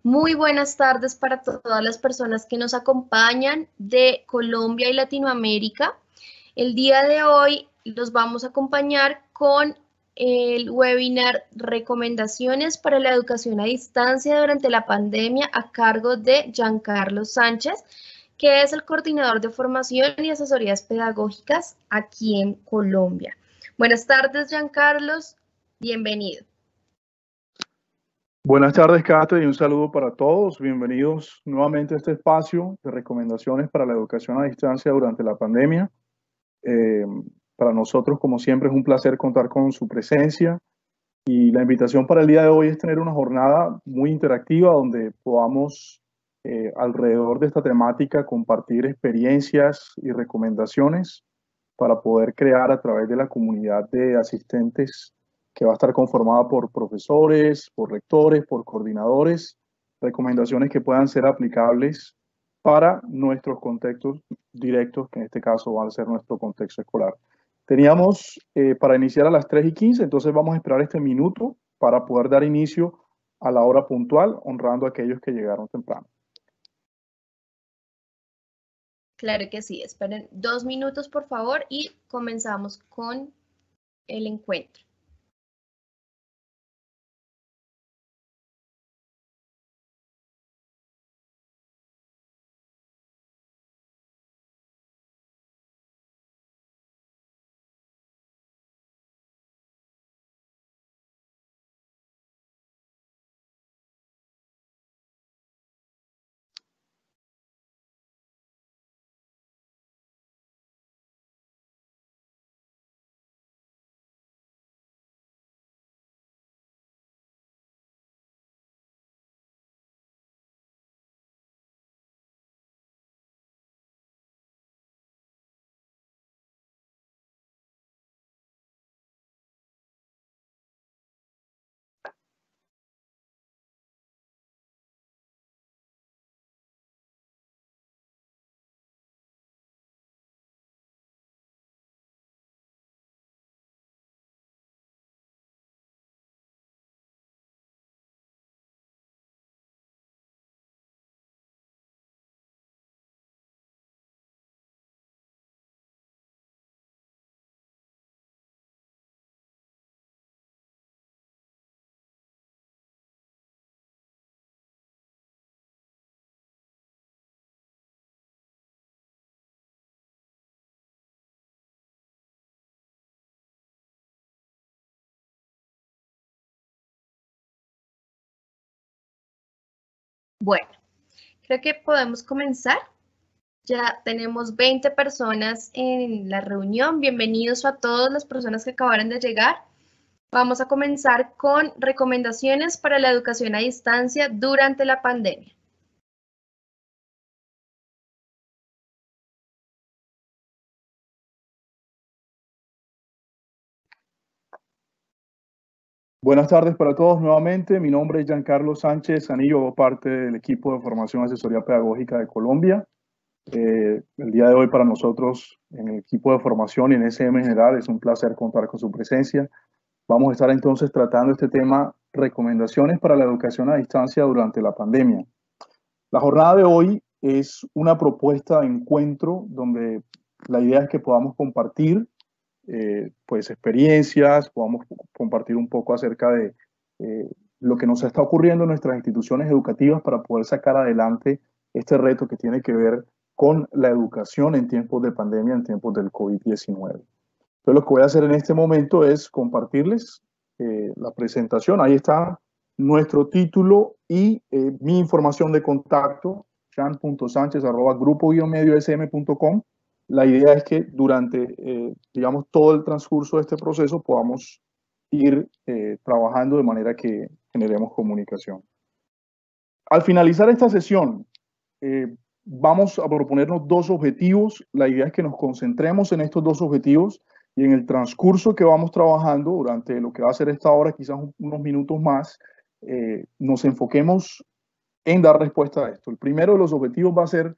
Muy buenas tardes para todas las personas que nos acompañan de Colombia y Latinoamérica. El día de hoy los vamos a acompañar con el webinar Recomendaciones para la educación a distancia durante la pandemia a cargo de Giancarlo Sánchez, que es el coordinador de formación y asesorías pedagógicas aquí en Colombia. Buenas tardes, Giancarlo. Bienvenido. Buenas tardes, Kate, y un saludo para todos. Bienvenidos nuevamente a este espacio de recomendaciones para la educación a distancia durante la pandemia. Eh, para nosotros, como siempre, es un placer contar con su presencia y la invitación para el día de hoy es tener una jornada muy interactiva donde podamos, alrededor de esta temática, compartir experiencias y recomendaciones para poder crear a través de la comunidad de asistentes que va a estar conformada por profesores, por rectores, por coordinadores, recomendaciones que puedan ser aplicables para nuestros contextos directos, que en este caso va a ser nuestro contexto escolar. Teníamos para iniciar a las 3:15, entonces vamos a esperar este minuto para poder dar inicio a la hora puntual, honrando a aquellos que llegaron temprano. Claro que sí, esperen 2 minutos por favor y comenzamos con el encuentro. Bueno, creo que podemos comenzar. Ya tenemos 20 personas en la reunión. Bienvenidos a todas las personas que acabaron de llegar. Vamos a comenzar con recomendaciones para la educación a distancia durante la pandemia. Buenas tardes para todos nuevamente. Mi nombre es Giancarlo Sánchez Anillo, hago parte del equipo de formación y asesoría pedagógica de Colombia. El día de hoy para nosotros en el equipo de formación y en SM en general es un placer contar con su presencia. Vamos a estar entonces tratando este tema, recomendaciones para la educación a distancia durante la pandemia. La jornada de hoy es una propuesta de encuentro donde la idea es que podamos compartir pues experiencias, podamos compartir un poco acerca de lo que nos está ocurriendo en nuestras instituciones educativas para poder sacar adelante este reto que tiene que ver con la educación en tiempos de pandemia, en tiempos del COVID-19. Entonces lo que voy a hacer en este momento es compartirles la presentación. Ahí está nuestro título y mi información de contacto, chan.sanchez@grupo-mediosm.com. La idea es que durante, digamos, todo el transcurso de este proceso podamos ir trabajando de manera que generemos comunicación. Al finalizar esta sesión, vamos a proponernos dos objetivos. La idea es que nos concentremos en estos dos objetivos y en el transcurso que vamos trabajando durante lo que va a ser esta hora, quizás unos minutos más, nos enfoquemos en dar respuesta a esto. El primero de los objetivos va a ser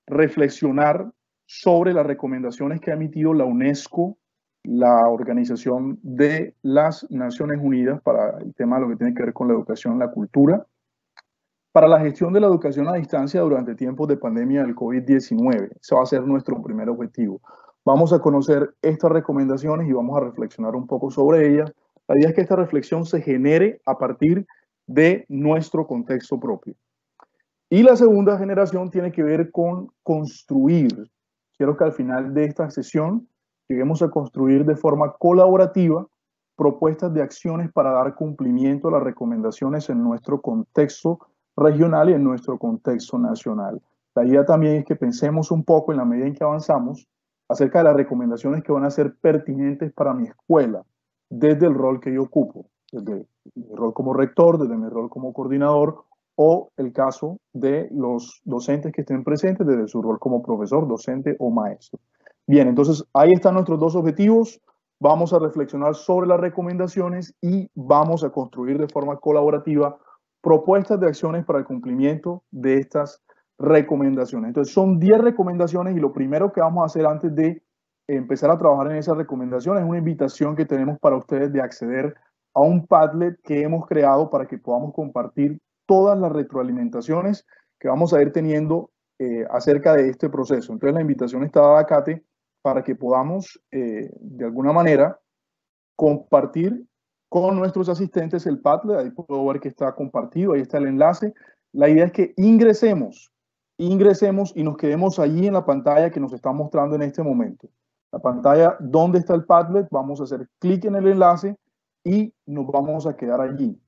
reflexionar sobre las recomendaciones que ha emitido la UNESCO, la Organización de las Naciones Unidas para el tema de lo que tiene que ver con la educación y la cultura. para la gestión de la educación a distancia durante tiempos de pandemia del COVID-19. Ese va a ser nuestro primer objetivo. Vamos a conocer estas recomendaciones y vamos a reflexionar un poco sobre ellas. La idea es que esta reflexión se genere a partir de nuestro contexto propio. Y la segunda generación tiene que ver con construir. Quiero que al final de esta sesión lleguemos a construir de forma colaborativa propuestas de acciones para dar cumplimiento a las recomendaciones en nuestro contexto regional y en nuestro contexto nacional. La idea también es que pensemos un poco en la medida en que avanzamos acerca de las recomendaciones que van a ser pertinentes para mi escuela, desde el rol que yo ocupo, desde mi rol como rector, desde mi rol como coordinador, o el caso de los docentes que estén presentes desde su rol como profesor, docente o maestro. Bien, entonces ahí están nuestros dos objetivos. Vamos a reflexionar sobre las recomendaciones y vamos a construir de forma colaborativa propuestas de acciones para el cumplimiento de estas recomendaciones. Entonces son 10 recomendaciones y lo primero que vamos a hacer antes de empezar a trabajar en esas recomendaciones es una invitación que tenemos para ustedes de acceder a un Padlet que hemos creado para que podamos compartir todas las retroalimentaciones que vamos a ir teniendo acerca de este proceso. Entonces la invitación está dada a Kate para que podamos de alguna manera compartir con nuestros asistentes el Padlet. Ahí puedo ver que está compartido, ahí está el enlace. La idea es que ingresemos y nos quedemos allí en la pantalla que nos está mostrando en este momento. La pantalla donde está el Padlet, vamos a hacer clic en el enlace y nos vamos a quedar allí.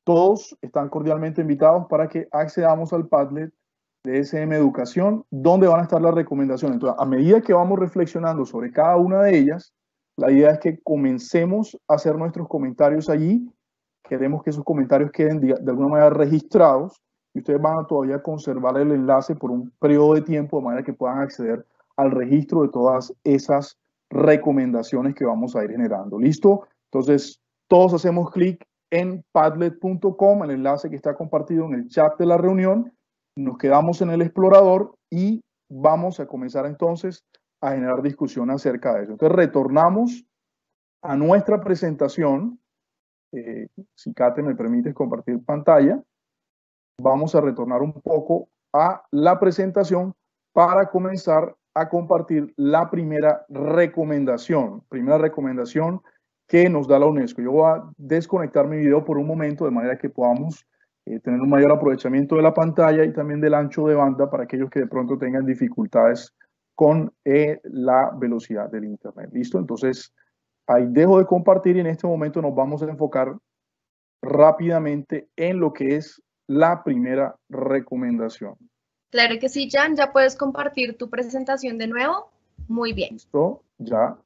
Todos están cordialmente invitados para que accedamos al Padlet de SM Educación, donde van a estar las recomendaciones. Entonces, a medida que vamos reflexionando sobre cada una de ellas, la idea es que comencemos a hacer nuestros comentarios allí. Queremos que esos comentarios queden de alguna manera registrados y ustedes van a todavía conservar el enlace por un periodo de tiempo de manera que puedan acceder al registro de todas esas recomendaciones que vamos a ir generando. ¿Listo? Entonces, todos hacemos clic en padlet.com, el enlace que está compartido en el chat de la reunión. Nos quedamos en el explorador y vamos a comenzar entonces a generar discusión acerca de eso. Entonces retornamos a nuestra presentación. Si Kate me permites compartir pantalla, vamos a retornar un poco a la presentación para comenzar a compartir la primera recomendación que nos da la UNESCO. Yo voy a desconectar mi video por un momento de manera que podamos tener un mayor aprovechamiento de la pantalla y también del ancho de banda para aquellos que de pronto tengan dificultades con la velocidad del internet. ¿Listo? Entonces, ahí dejo de compartir y en este momento nos vamos a enfocar rápidamente en lo que es la primera recomendación. Claro que sí, Jan, ya puedes compartir tu presentación de nuevo. Muy bien. Listo, ya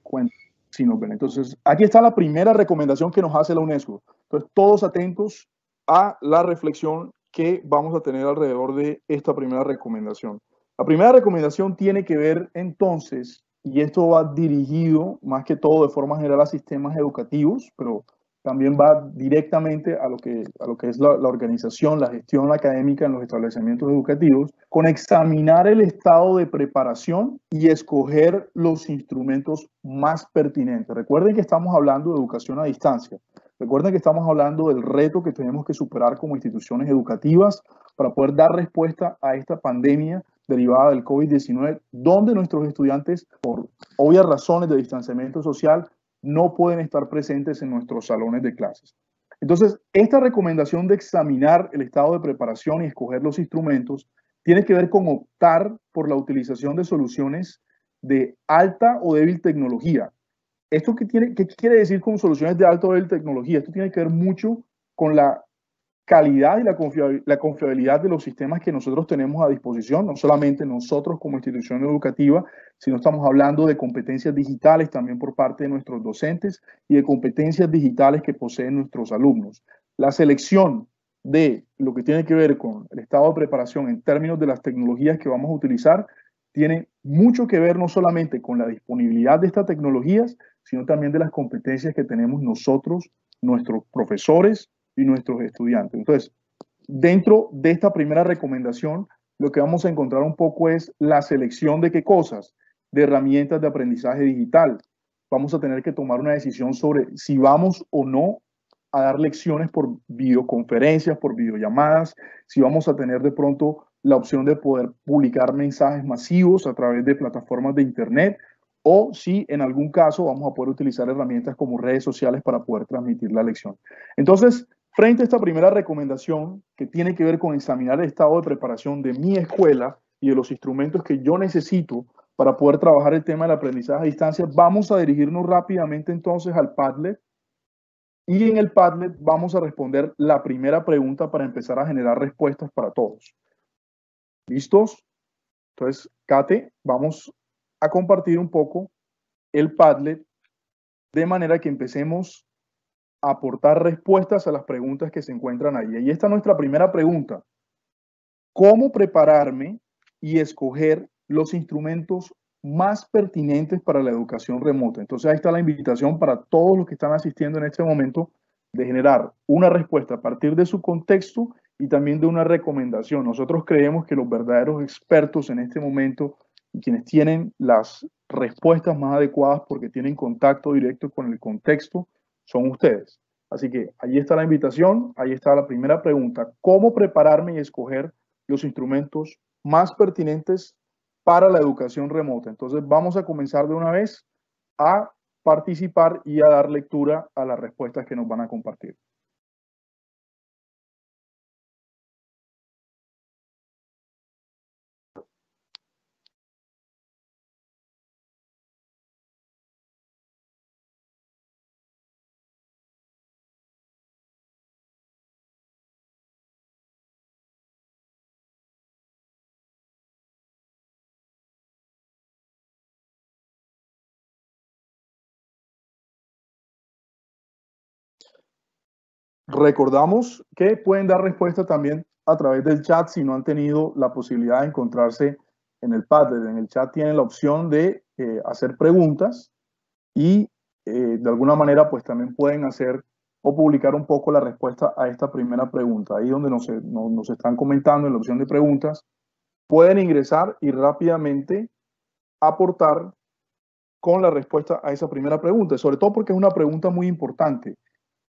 cuento. Si nos ven. Entonces, aquí está la primera recomendación que nos hace la UNESCO. Entonces, todos atentos a la reflexión que vamos a tener alrededor de esta primera recomendación. La primera recomendación tiene que ver entonces, y esto va dirigido más que todo de forma general a sistemas educativos, pero también va directamente a lo que es la organización, la gestión académica en los establecimientos educativos, con examinar el estado de preparación y escoger los instrumentos más pertinentes. Recuerden que estamos hablando de educación a distancia. Recuerden que estamos hablando del reto que tenemos que superar como instituciones educativas para poder dar respuesta a esta pandemia derivada del COVID-19, donde nuestros estudiantes, por obvias razones de distanciamiento social, no pueden estar presentes en nuestros salones de clases. Entonces, esta recomendación de examinar el estado de preparación y escoger los instrumentos tiene que ver con optar por la utilización de soluciones de alta o débil tecnología. ¿Esto qué quiere decir con soluciones de alta o débil tecnología? Esto tiene que ver mucho con la calidad y la confiabilidad de los sistemas que nosotros tenemos a disposición, no solamente nosotros como institución educativa, sino estamos hablando de competencias digitales también por parte de nuestros docentes y de competencias digitales que poseen nuestros alumnos. La selección de lo que tiene que ver con el estado de preparación en términos de las tecnologías que vamos a utilizar tiene mucho que ver no solamente con la disponibilidad de estas tecnologías, sino también de las competencias que tenemos nosotros, nuestros profesores y nuestros estudiantes. Entonces, dentro de esta primera recomendación, lo que vamos a encontrar un poco es la selección de qué cosas, de herramientas de aprendizaje digital. Vamos a tener que tomar una decisión sobre si vamos o no a dar lecciones por videoconferencias, por videollamadas, si vamos a tener de pronto la opción de poder publicar mensajes masivos a través de plataformas de internet, o si en algún caso vamos a poder utilizar herramientas como redes sociales para poder transmitir la lección. Entonces, frente a esta primera recomendación que tiene que ver con examinar el estado de preparación de mi escuela y de los instrumentos que yo necesito para poder trabajar el tema del aprendizaje a distancia, vamos a dirigirnos rápidamente entonces al Padlet. Y en el Padlet vamos a responder la primera pregunta para empezar a generar respuestas para todos. ¿Listos? Entonces, Kate, vamos a compartir un poco el Padlet de manera que empecemos a aportar respuestas a las preguntas que se encuentran ahí. Y esta es nuestra primera pregunta. ¿Cómo prepararme y escoger los instrumentos más pertinentes para la educación remota? Entonces ahí está la invitación para todos los que están asistiendo en este momento de generar una respuesta a partir de su contexto y también de una recomendación. Nosotros creemos que los verdaderos expertos en este momento y quienes tienen las respuestas más adecuadas porque tienen contacto directo con el contexto son ustedes. Así que ahí está la invitación, ahí está la primera pregunta. ¿Cómo prepararme y escoger los instrumentos más pertinentes para la educación remota? Entonces vamos a comenzar de una vez a participar y a dar lectura a las respuestas que nos van a compartir. Recordamos que pueden dar respuesta también a través del chat si no han tenido la posibilidad de encontrarse en el Padlet. En el chat tienen la opción de hacer preguntas y de alguna manera pues también pueden hacer o publicar un poco la respuesta a esta primera pregunta. Ahí donde nos están comentando en la opción de preguntas, pueden ingresar y rápidamente aportar con la respuesta a esa primera pregunta, sobre todo porque es una pregunta muy importante.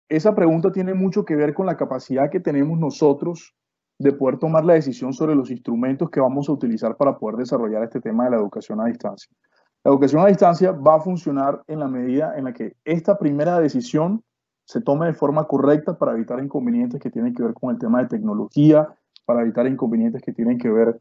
Esa pregunta tiene mucho que ver con la capacidad que tenemos nosotros de poder tomar la decisión sobre los instrumentos que vamos a utilizar para poder desarrollar este tema de la educación a distancia. La educación a distancia va a funcionar en la medida en la que esta primera decisión se tome de forma correcta para evitar inconvenientes que tienen que ver con el tema de tecnología, para evitar inconvenientes que tienen que ver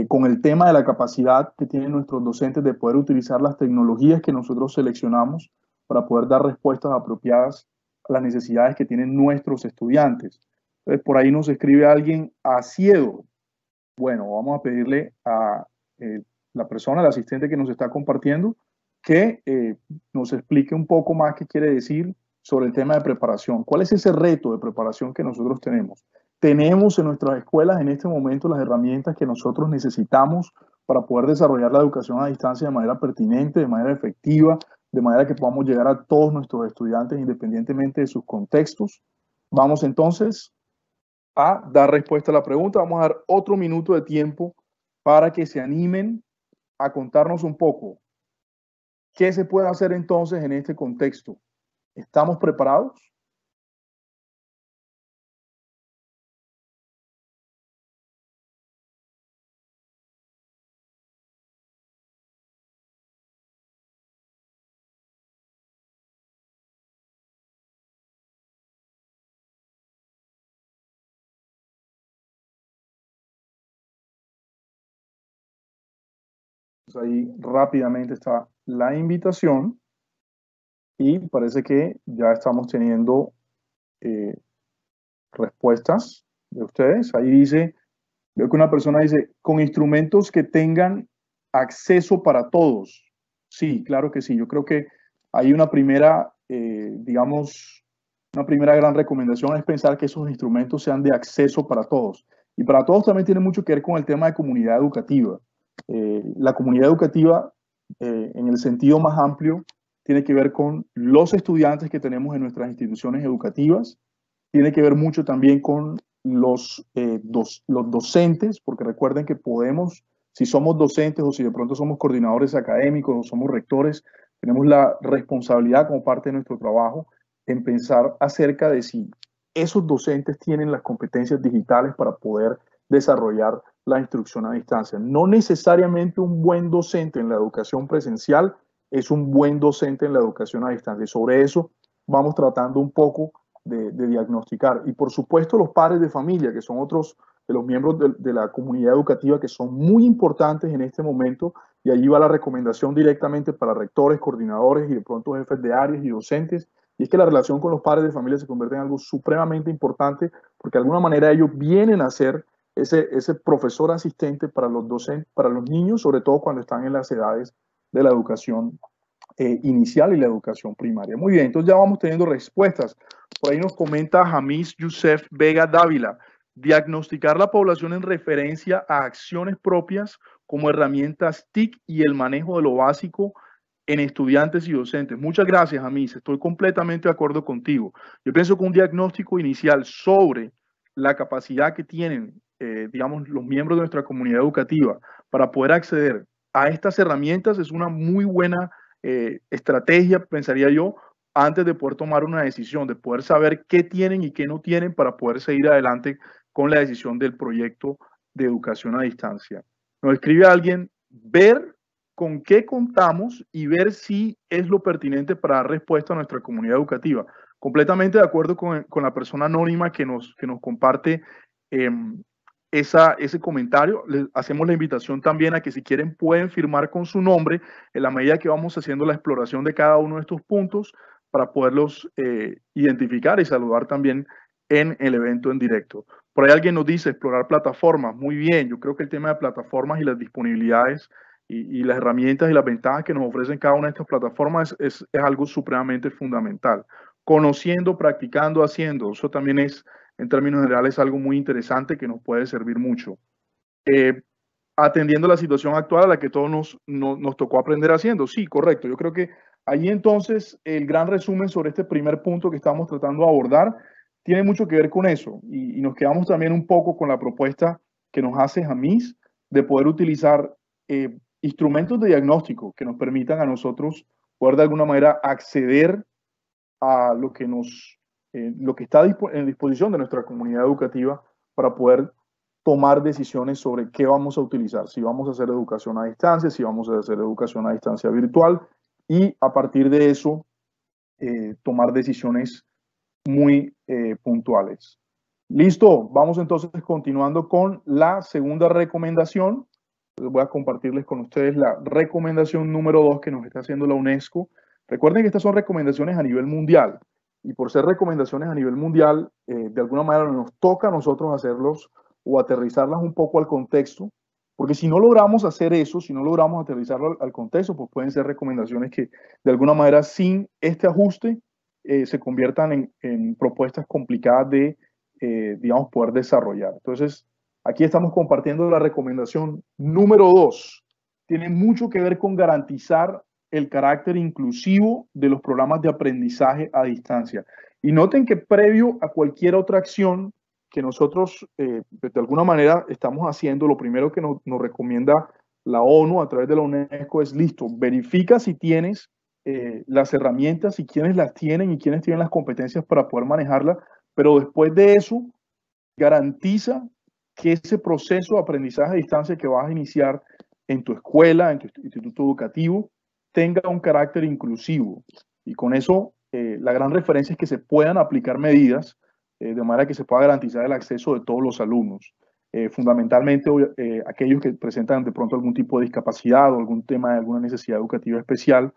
con el tema de la capacidad que tienen nuestros docentes de poder utilizar las tecnologías que nosotros seleccionamos para poder dar respuestas apropiadas a las necesidades que tienen nuestros estudiantes. Entonces, por ahí nos escribe alguien, Asiedo. Bueno, vamos a pedirle a la persona, el asistente que nos está compartiendo, que nos explique un poco más qué quiere decir sobre el tema de preparación. ¿Cuál es ese reto de preparación que nosotros tenemos? Tenemos en nuestras escuelas en este momento las herramientas que nosotros necesitamos para poder desarrollar la educación a distancia de manera pertinente, de manera efectiva, de manera que podamos llegar a todos nuestros estudiantes independientemente de sus contextos. Vamos entonces a dar respuesta a la pregunta. Vamos a dar otro minuto de tiempo para que se animen a contarnos un poco. ¿Qué se puede hacer entonces en este contexto? ¿Estamos preparados? Ahí rápidamente está la invitación y parece que ya estamos teniendo respuestas de ustedes. Ahí dice, veo que una persona dice, con instrumentos que tengan acceso para todos. Sí, claro que sí. Yo creo que hay una primera, digamos, una primera gran recomendación es pensar que esos instrumentos sean de acceso para todos. Y para todos también tiene mucho que ver con el tema de comunidad educativa. La comunidad educativa, en el sentido más amplio, tiene que ver con los estudiantes que tenemos en nuestras instituciones educativas, tiene que ver mucho también con los docentes, porque recuerden que podemos, si somos docentes o si de pronto somos coordinadores académicos o somos rectores, tenemos la responsabilidad como parte de nuestro trabajo en pensar acerca de si esos docentes tienen las competencias digitales para poder desarrollar la instrucción a distancia. No necesariamente un buen docente en la educación presencial es un buen docente en la educación a distancia. Y sobre eso vamos tratando un poco de diagnosticar. Y por supuesto los padres de familia, que son otros de los miembros de la comunidad educativa que son muy importantes en este momento, y allí va la recomendación directamente para rectores, coordinadores y de pronto jefes de áreas y docentes, y es que la relación con los padres de familia se convierte en algo supremamente importante porque de alguna manera ellos vienen a ser ese profesor asistente para los docentes, para los niños, sobre todo cuando están en las edades de la educación inicial y la educación primaria. Muy bien, entonces ya vamos teniendo respuestas. Por ahí nos comenta Jamis Youssef Vega Dávila, diagnosticar la población en referencia a acciones propias como herramientas TIC y el manejo de lo básico en estudiantes y docentes. Muchas gracias, Jamis, estoy completamente de acuerdo contigo. Yo pienso que un diagnóstico inicial sobre la capacidad que tienen, digamos, los miembros de nuestra comunidad educativa para poder acceder a estas herramientas es una muy buena estrategia, pensaría yo, antes de poder tomar una decisión, de poder saber qué tienen y qué no tienen para poder seguir adelante con la decisión del proyecto de educación a distancia. Nos escribe alguien, ver con qué contamos y ver si es lo pertinente para dar respuesta a nuestra comunidad educativa. Completamente de acuerdo con la persona anónima que nos comparte ese comentario. Les hacemos la invitación también a que si quieren pueden firmar con su nombre en la medida que vamos haciendo la exploración de cada uno de estos puntos para poderlos identificar y saludar también en el evento en directo. Por ahí alguien nos dice explorar plataformas. Muy bien, yo creo que el tema de plataformas y las disponibilidades y las herramientas y las ventajas que nos ofrecen cada una de estas plataformas es algo supremamente fundamental. Conociendo, practicando, haciendo, eso también es, en términos generales, algo muy interesante que nos puede servir mucho. Atendiendo la situación actual a la que todos nos tocó aprender haciendo. Sí, correcto. Yo creo que ahí entonces el gran resumen sobre este primer punto que estamos tratando de abordar tiene mucho que ver con eso y nos quedamos también un poco con la propuesta que nos hace Jamis de poder utilizar instrumentos de diagnóstico que nos permitan a nosotros poder de alguna manera acceder a lo que está en disposición de nuestra comunidad educativa para poder tomar decisiones sobre qué vamos a utilizar, si vamos a hacer educación a distancia, si vamos a hacer educación a distancia virtual y a partir de eso tomar decisiones muy puntuales. Listo, vamos entonces continuando con la segunda recomendación. Voy a compartirles con ustedes la recomendación número 2 que nos está haciendo la UNESCO. Recuerden que estas son recomendaciones a nivel mundial y por ser recomendaciones a nivel mundial, de alguna manera nos toca a nosotros hacerlos o aterrizarlas un poco al contexto, porque si no logramos hacer eso, si no logramos aterrizarlo al contexto, pues pueden ser recomendaciones que de alguna manera sin este ajuste se conviertan en propuestas complicadas de, digamos, poder desarrollar. Entonces, aquí estamos compartiendo la recomendación número 2. Tiene mucho que ver con garantizar el carácter inclusivo de los programas de aprendizaje a distancia. Y noten que previo a cualquier otra acción que nosotros de alguna manera estamos haciendo, lo primero que nos recomienda la ONU a través de la UNESCO es listo, verifica si tienes las herramientas y quiénes las tienen y quiénes tienen las competencias para poder manejarlas, pero después de eso garantiza que ese proceso de aprendizaje a distancia que vas a iniciar en tu escuela, en tu instituto educativo, tenga un carácter inclusivo. Y con eso, la gran referencia es que se puedan aplicar medidas de manera que se pueda garantizar el acceso de todos los alumnos. Fundamentalmente aquellos que presentan de pronto algún tipo de discapacidad o algún tema de alguna necesidad educativa especial.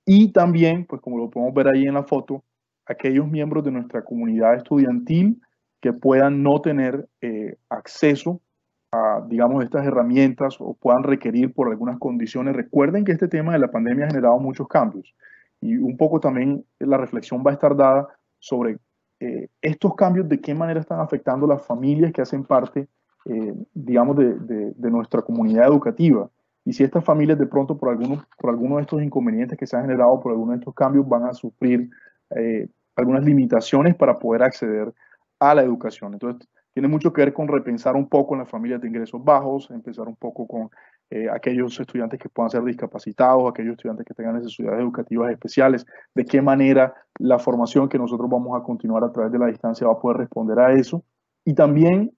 Y también, pues como lo podemos ver ahí en la foto, aquellos miembros de nuestra comunidad estudiantil que puedan no tener acceso a, digamos, estas herramientas o puedan requerir por algunas condiciones. Recuerden que este tema de la pandemia ha generado muchos cambios y un poco también la reflexión va a estar dada sobre estos cambios, de qué manera están afectando las familias que hacen parte, digamos, de nuestra comunidad educativa. Y si estas familias de pronto por alguno de estos inconvenientes que se han generado, por alguno de estos cambios, van a sufrir algunas limitaciones para poder acceder a la educación. Entonces, tiene mucho que ver con repensar un poco en las familias de ingresos bajos, empezar un poco con aquellos estudiantes que puedan ser discapacitados, aquellos estudiantes que tengan necesidades educativas especiales, de qué manera la formación que nosotros vamos a continuar a través de la distancia va a poder responder a eso. Y también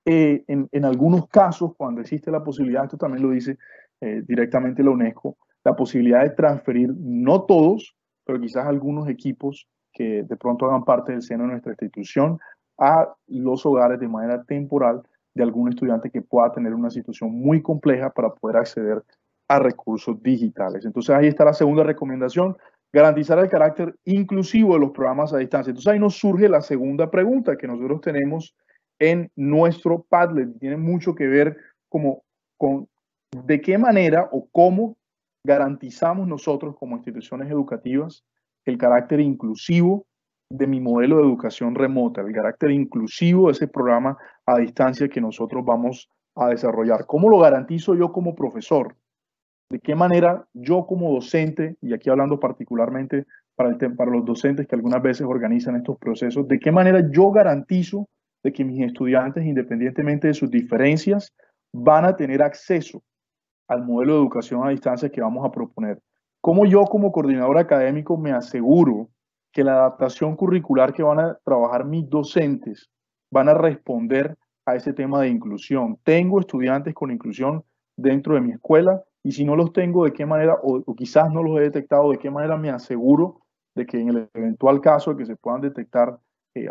en algunos casos, cuando existe la posibilidad, esto también lo dice directamente la UNESCO, la posibilidad de transferir, no todos, pero quizás algunos equipos que de pronto hagan parte del seno de nuestra institución a los hogares de manera temporal de algún estudiante que pueda tener una situación muy compleja para poder acceder a recursos digitales. Entonces ahí está la segunda recomendación, garantizar el carácter inclusivo de los programas a distancia. Entonces ahí nos surge la segunda pregunta que nosotros tenemos en nuestro Padlet. Tiene mucho que ver como con de qué manera o cómo garantizamos nosotros como instituciones educativas el carácter inclusivo de mi modelo de educación remota, el carácter inclusivo de ese programa a distancia que nosotros vamos a desarrollar. ¿Cómo lo garantizo yo como profesor? ¿De qué manera yo como docente, y aquí hablando particularmente para los docentes que algunas veces organizan estos procesos, de qué manera yo garantizo de que mis estudiantes, independientemente de sus diferencias, van a tener acceso al modelo de educación a distancia que vamos a proponer? ¿Cómo yo como coordinador académico me aseguro que la adaptación curricular que van a trabajar mis docentes van a responder a ese tema de inclusión? ¿Tengo estudiantes con inclusión dentro de mi escuela? Y si no los tengo, ¿de qué manera, o quizás no los he detectado, de qué manera me aseguro de que en el eventual caso de que se puedan detectar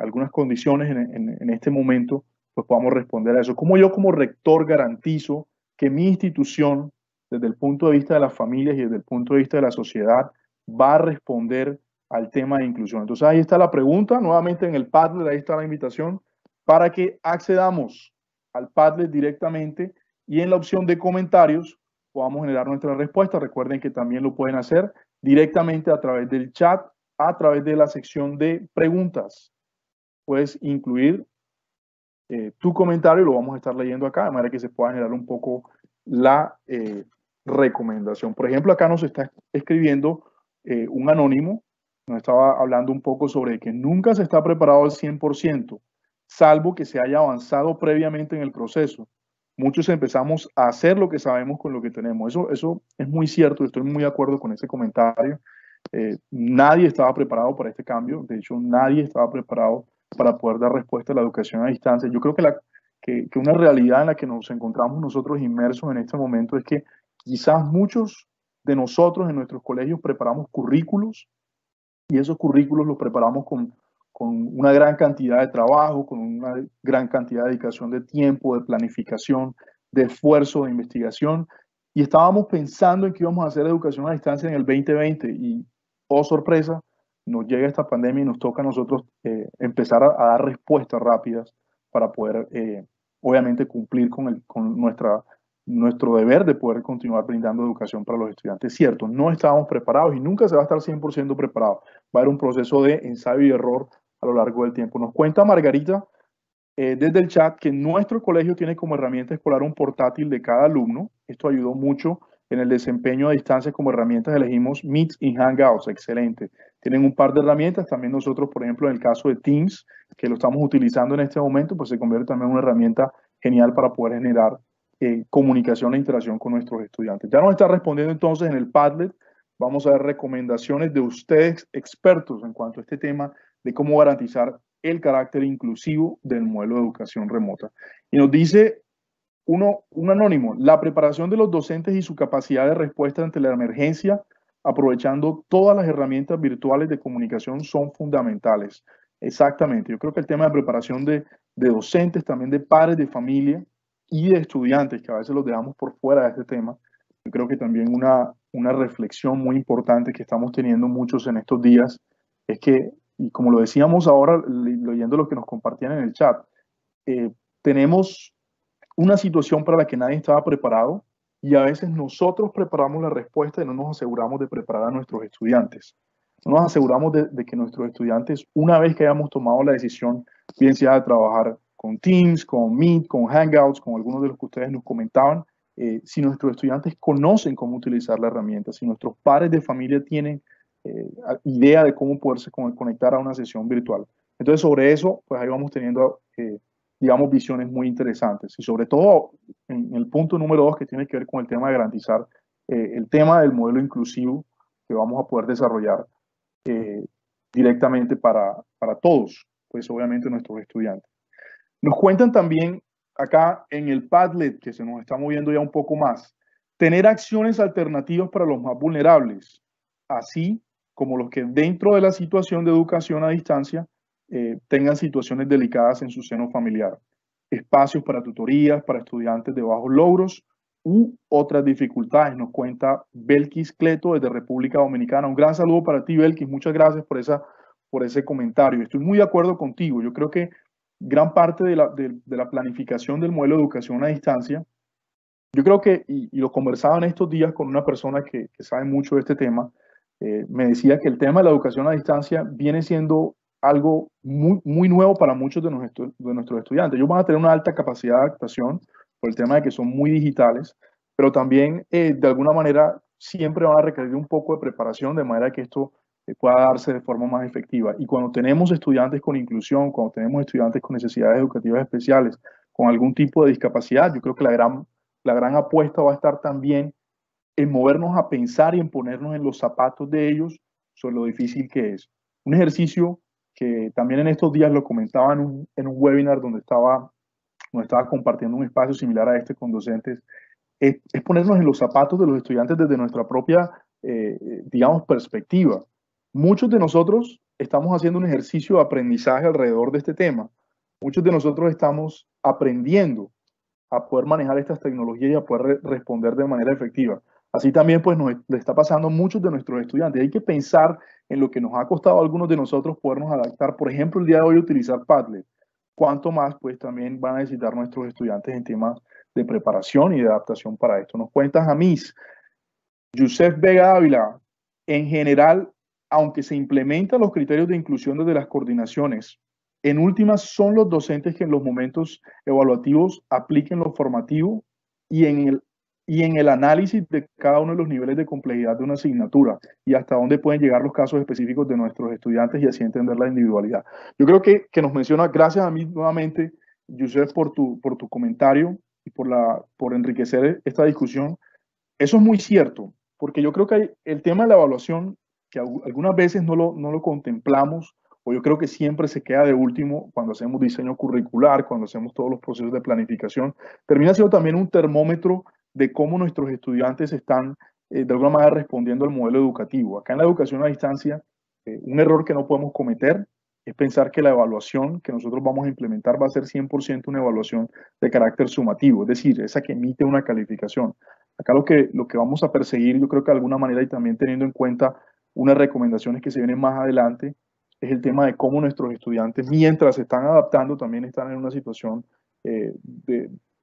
algunas condiciones en este momento, pues podamos responder a eso? ¿Cómo yo como rector garantizo que mi institución, desde el punto de vista de las familias y desde el punto de vista de la sociedad, va a responder al tema de inclusión? Entonces ahí está la pregunta, nuevamente en el Padlet, ahí está la invitación para que accedamos al Padlet directamente y en la opción de comentarios podamos generar nuestra respuesta. Recuerden que también lo pueden hacer directamente a través del chat, a través de la sección de preguntas. Puedes incluir tu comentario, lo vamos a estar leyendo acá, de manera que se pueda generar un poco la recomendación. Por ejemplo, acá nos está escribiendo un anónimo, nos estaba hablando un poco sobre que nunca se está preparado al 100%, salvo que se haya avanzado previamente en el proceso. Muchos empezamos a hacer lo que sabemos con lo que tenemos. Eso es muy cierto, estoy muy de acuerdo con ese comentario. Nadie estaba preparado para este cambio, de hecho nadie estaba preparado para poder dar respuesta a la educación a distancia. Yo creo que una realidad en la que nos encontramos nosotros inmersos en este momento es que quizás muchos de nosotros en nuestros colegios preparamos currículos y esos currículos los preparamos con una gran cantidad de trabajo, con una gran cantidad de dedicación de tiempo, de planificación, de esfuerzo, de investigación, y estábamos pensando en que íbamos a hacer educación a distancia en el 2020 y, oh sorpresa, nos llega esta pandemia y nos toca a nosotros empezar a dar respuestas rápidas para poder, obviamente, cumplir con nuestro deber de poder continuar brindando educación para los estudiantes. Cierto, no estábamos preparados y nunca se va a estar 100% preparado. Va a haber un proceso de ensayo y error a lo largo del tiempo. Nos cuenta Margarita desde el chat que nuestro colegio tiene como herramienta escolar un portátil de cada alumno. Esto ayudó mucho en el desempeño a distancia. Como herramientas elegimos Meet y Hangouts. Excelente. Tienen un par de herramientas. También nosotros, por ejemplo, en el caso de Teams, que lo estamos utilizando en este momento, pues se convierte también en una herramienta genial para poder generar comunicación e interacción con nuestros estudiantes. Ya nos está respondiendo entonces en el Padlet. Vamos a ver recomendaciones de ustedes, expertos en cuanto a este tema de cómo garantizar el carácter inclusivo del modelo de educación remota. Y nos dice un anónimo: la preparación de los docentes y su capacidad de respuesta ante la emergencia, aprovechando todas las herramientas virtuales de comunicación, son fundamentales. Exactamente, yo creo que el tema de preparación de docentes, también de padres de familia y de estudiantes, que a veces los dejamos por fuera de este tema, yo creo que también una reflexión muy importante que estamos teniendo muchos en estos días es que, y como lo decíamos ahora, leyendo lo que nos compartían en el chat, tenemos una situación para la que nadie estaba preparado y a veces nosotros preparamos la respuesta y no nos aseguramos de preparar a nuestros estudiantes. No nos aseguramos de que nuestros estudiantes, una vez que hayamos tomado la decisión, bien sea de trabajar con Teams, con Meet, con Hangouts, con algunos de los que ustedes nos comentaban, si nuestros estudiantes conocen cómo utilizar la herramienta, si nuestros padres de familia tienen idea de cómo poderse conectar a una sesión virtual. Entonces, sobre eso, pues ahí vamos teniendo digamos, visiones muy interesantes. Y sobre todo en el punto número 2, que tiene que ver con el tema de garantizar el tema del modelo inclusivo que vamos a poder desarrollar eh, directamente para todos, pues obviamente nuestros estudiantes. Nos cuentan también acá en el Padlet, que se nos está moviendo ya un poco más, tener acciones alternativas para los más vulnerables, así como los que dentro de la situación de educación a distancia tengan situaciones delicadas en su seno familiar. Espacios para tutorías, para estudiantes de bajos logros u otras dificultades. Nos cuenta Belkis Cleto desde República Dominicana. Un gran saludo para ti, Belkis. Muchas gracias por ese comentario. Estoy muy de acuerdo contigo. Yo creo que gran parte de la planificación del modelo de educación a distancia, yo creo que, y lo conversaba en estos días con una persona que sabe mucho de este tema, me decía que el tema de la educación a distancia viene siendo algo muy nuevo para muchos de nuestros estudiantes. Ellos van a tener una alta capacidad de adaptación por el tema de que son muy digitales, pero también de alguna manera siempre van a requerir un poco de preparación de manera que esto pueda darse de forma más efectiva. Y cuando tenemos estudiantes con inclusión, cuando tenemos estudiantes con necesidades educativas especiales, con algún tipo de discapacidad, yo creo que la gran apuesta va a estar también en movernos a pensar y en ponernos en los zapatos de ellos sobre lo difícil que es. Un ejercicio que también en estos días lo comentaba en un webinar donde estaba compartiendo un espacio similar a este con docentes, es ponernos en los zapatos de los estudiantes desde nuestra propia, digamos, perspectiva. Muchos de nosotros estamos haciendo un ejercicio de aprendizaje alrededor de este tema. Muchos de nosotros estamos aprendiendo a poder manejar estas tecnologías y a poder responder de manera efectiva. Así también pues le está pasando a muchos de nuestros estudiantes. Hay que pensar en lo que nos ha costado a algunos de nosotros podernos adaptar. Por ejemplo, el día de hoy utilizar Padlet. Cuánto más pues también van a necesitar nuestros estudiantes en temas de preparación y de adaptación para esto. Nos cuenta Jamis, Yusef Vega Ávila, en general, aunque se implementan los criterios de inclusión desde las coordinaciones, en últimas son los docentes que en los momentos evaluativos apliquen lo formativo y y en el análisis de cada uno de los niveles de complejidad de una asignatura y hasta dónde pueden llegar los casos específicos de nuestros estudiantes y así entender la individualidad. Yo creo que nos menciona, gracias a mí nuevamente, Yusef, por tu comentario y por enriquecer esta discusión. Eso es muy cierto, porque yo creo que el tema de la evaluación, que algunas veces no lo contemplamos, o yo creo que siempre se queda de último cuando hacemos diseño curricular, cuando hacemos todos los procesos de planificación, termina siendo también un termómetro de cómo nuestros estudiantes están de alguna manera respondiendo al modelo educativo. Acá en la educación a distancia, un error que no podemos cometer es pensar que la evaluación que nosotros vamos a implementar va a ser 100% una evaluación de carácter sumativo, es decir, esa que emite una calificación. Acá lo que vamos a perseguir, yo creo que de alguna manera y también teniendo en cuenta unas recomendaciones que se vienen más adelante, es el tema de cómo nuestros estudiantes, mientras se están adaptando, también están en una situación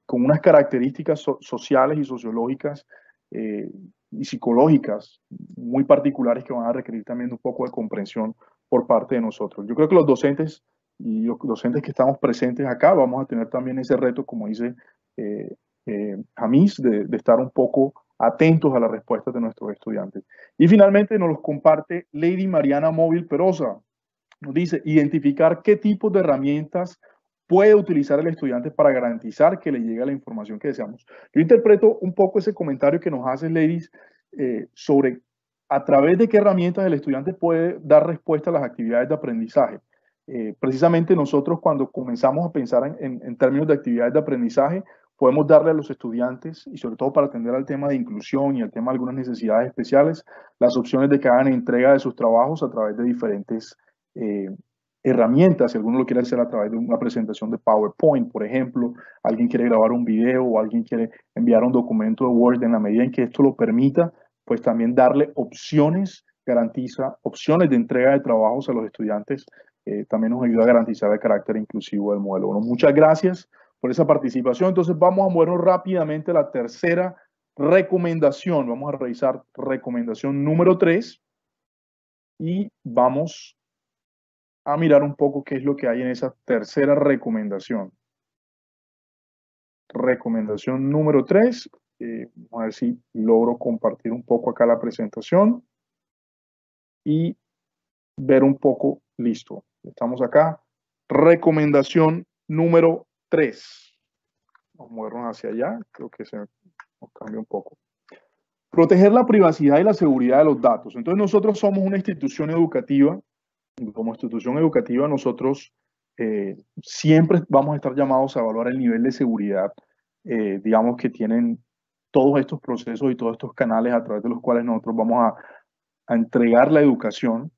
con unas características sociales y sociológicas y psicológicas muy particulares que van a requerir también un poco de comprensión por parte de nosotros. Yo creo que los docentes y los docentes que estamos presentes acá vamos a tener también ese reto, como dice Jamis, de estar un poco atentos a las respuestas de nuestros estudiantes. Y finalmente nos los comparte Lady Mariana Móvil Perosa. Nos dice, identificar qué tipos de herramientas puede utilizar el estudiante para garantizar que le llegue la información que deseamos. Yo interpreto un poco ese comentario que nos hace Ladies sobre a través de qué herramientas el estudiante puede dar respuesta a las actividades de aprendizaje. Precisamente nosotros cuando comenzamos a pensar en términos de actividades de aprendizaje, podemos darle a los estudiantes, y sobre todo para atender al tema de inclusión y al tema de algunas necesidades especiales, las opciones de que hagan entrega de sus trabajos a través de diferentes herramientas. Si alguno lo quiere hacer a través de una presentación de PowerPoint, por ejemplo, alguien quiere grabar un video o alguien quiere enviar un documento de Word, en la medida en que esto lo permita, pues también darle opciones, garantiza opciones de entrega de trabajos a los estudiantes, también nos ayuda a garantizar el carácter inclusivo del modelo. Bueno, muchas gracias por esa participación. Entonces vamos a movernos rápidamente a la tercera recomendación. Vamos a revisar recomendación número 3 y vamos a mirar un poco qué es lo que hay en esa tercera recomendación. Recomendación número 3. Vamos a ver si logro compartir un poco acá la presentación y ver un poco, listo. Estamos acá. Recomendación número 3. Vamos a movernos hacia allá, creo que se nos cambia un poco. Proteger la privacidad y la seguridad de los datos. Entonces nosotros somos una institución educativa, y como institución educativa nosotros siempre vamos a estar llamados a evaluar el nivel de seguridad, digamos, que tienen todos estos procesos y todos estos canales a través de los cuales nosotros vamos a entregar la educación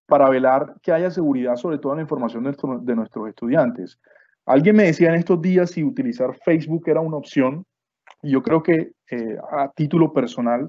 para velar que haya seguridad, sobre todo en la información de nuestros estudiantes. Alguien me decía en estos días si utilizar Facebook era una opción, y yo creo que a título personal,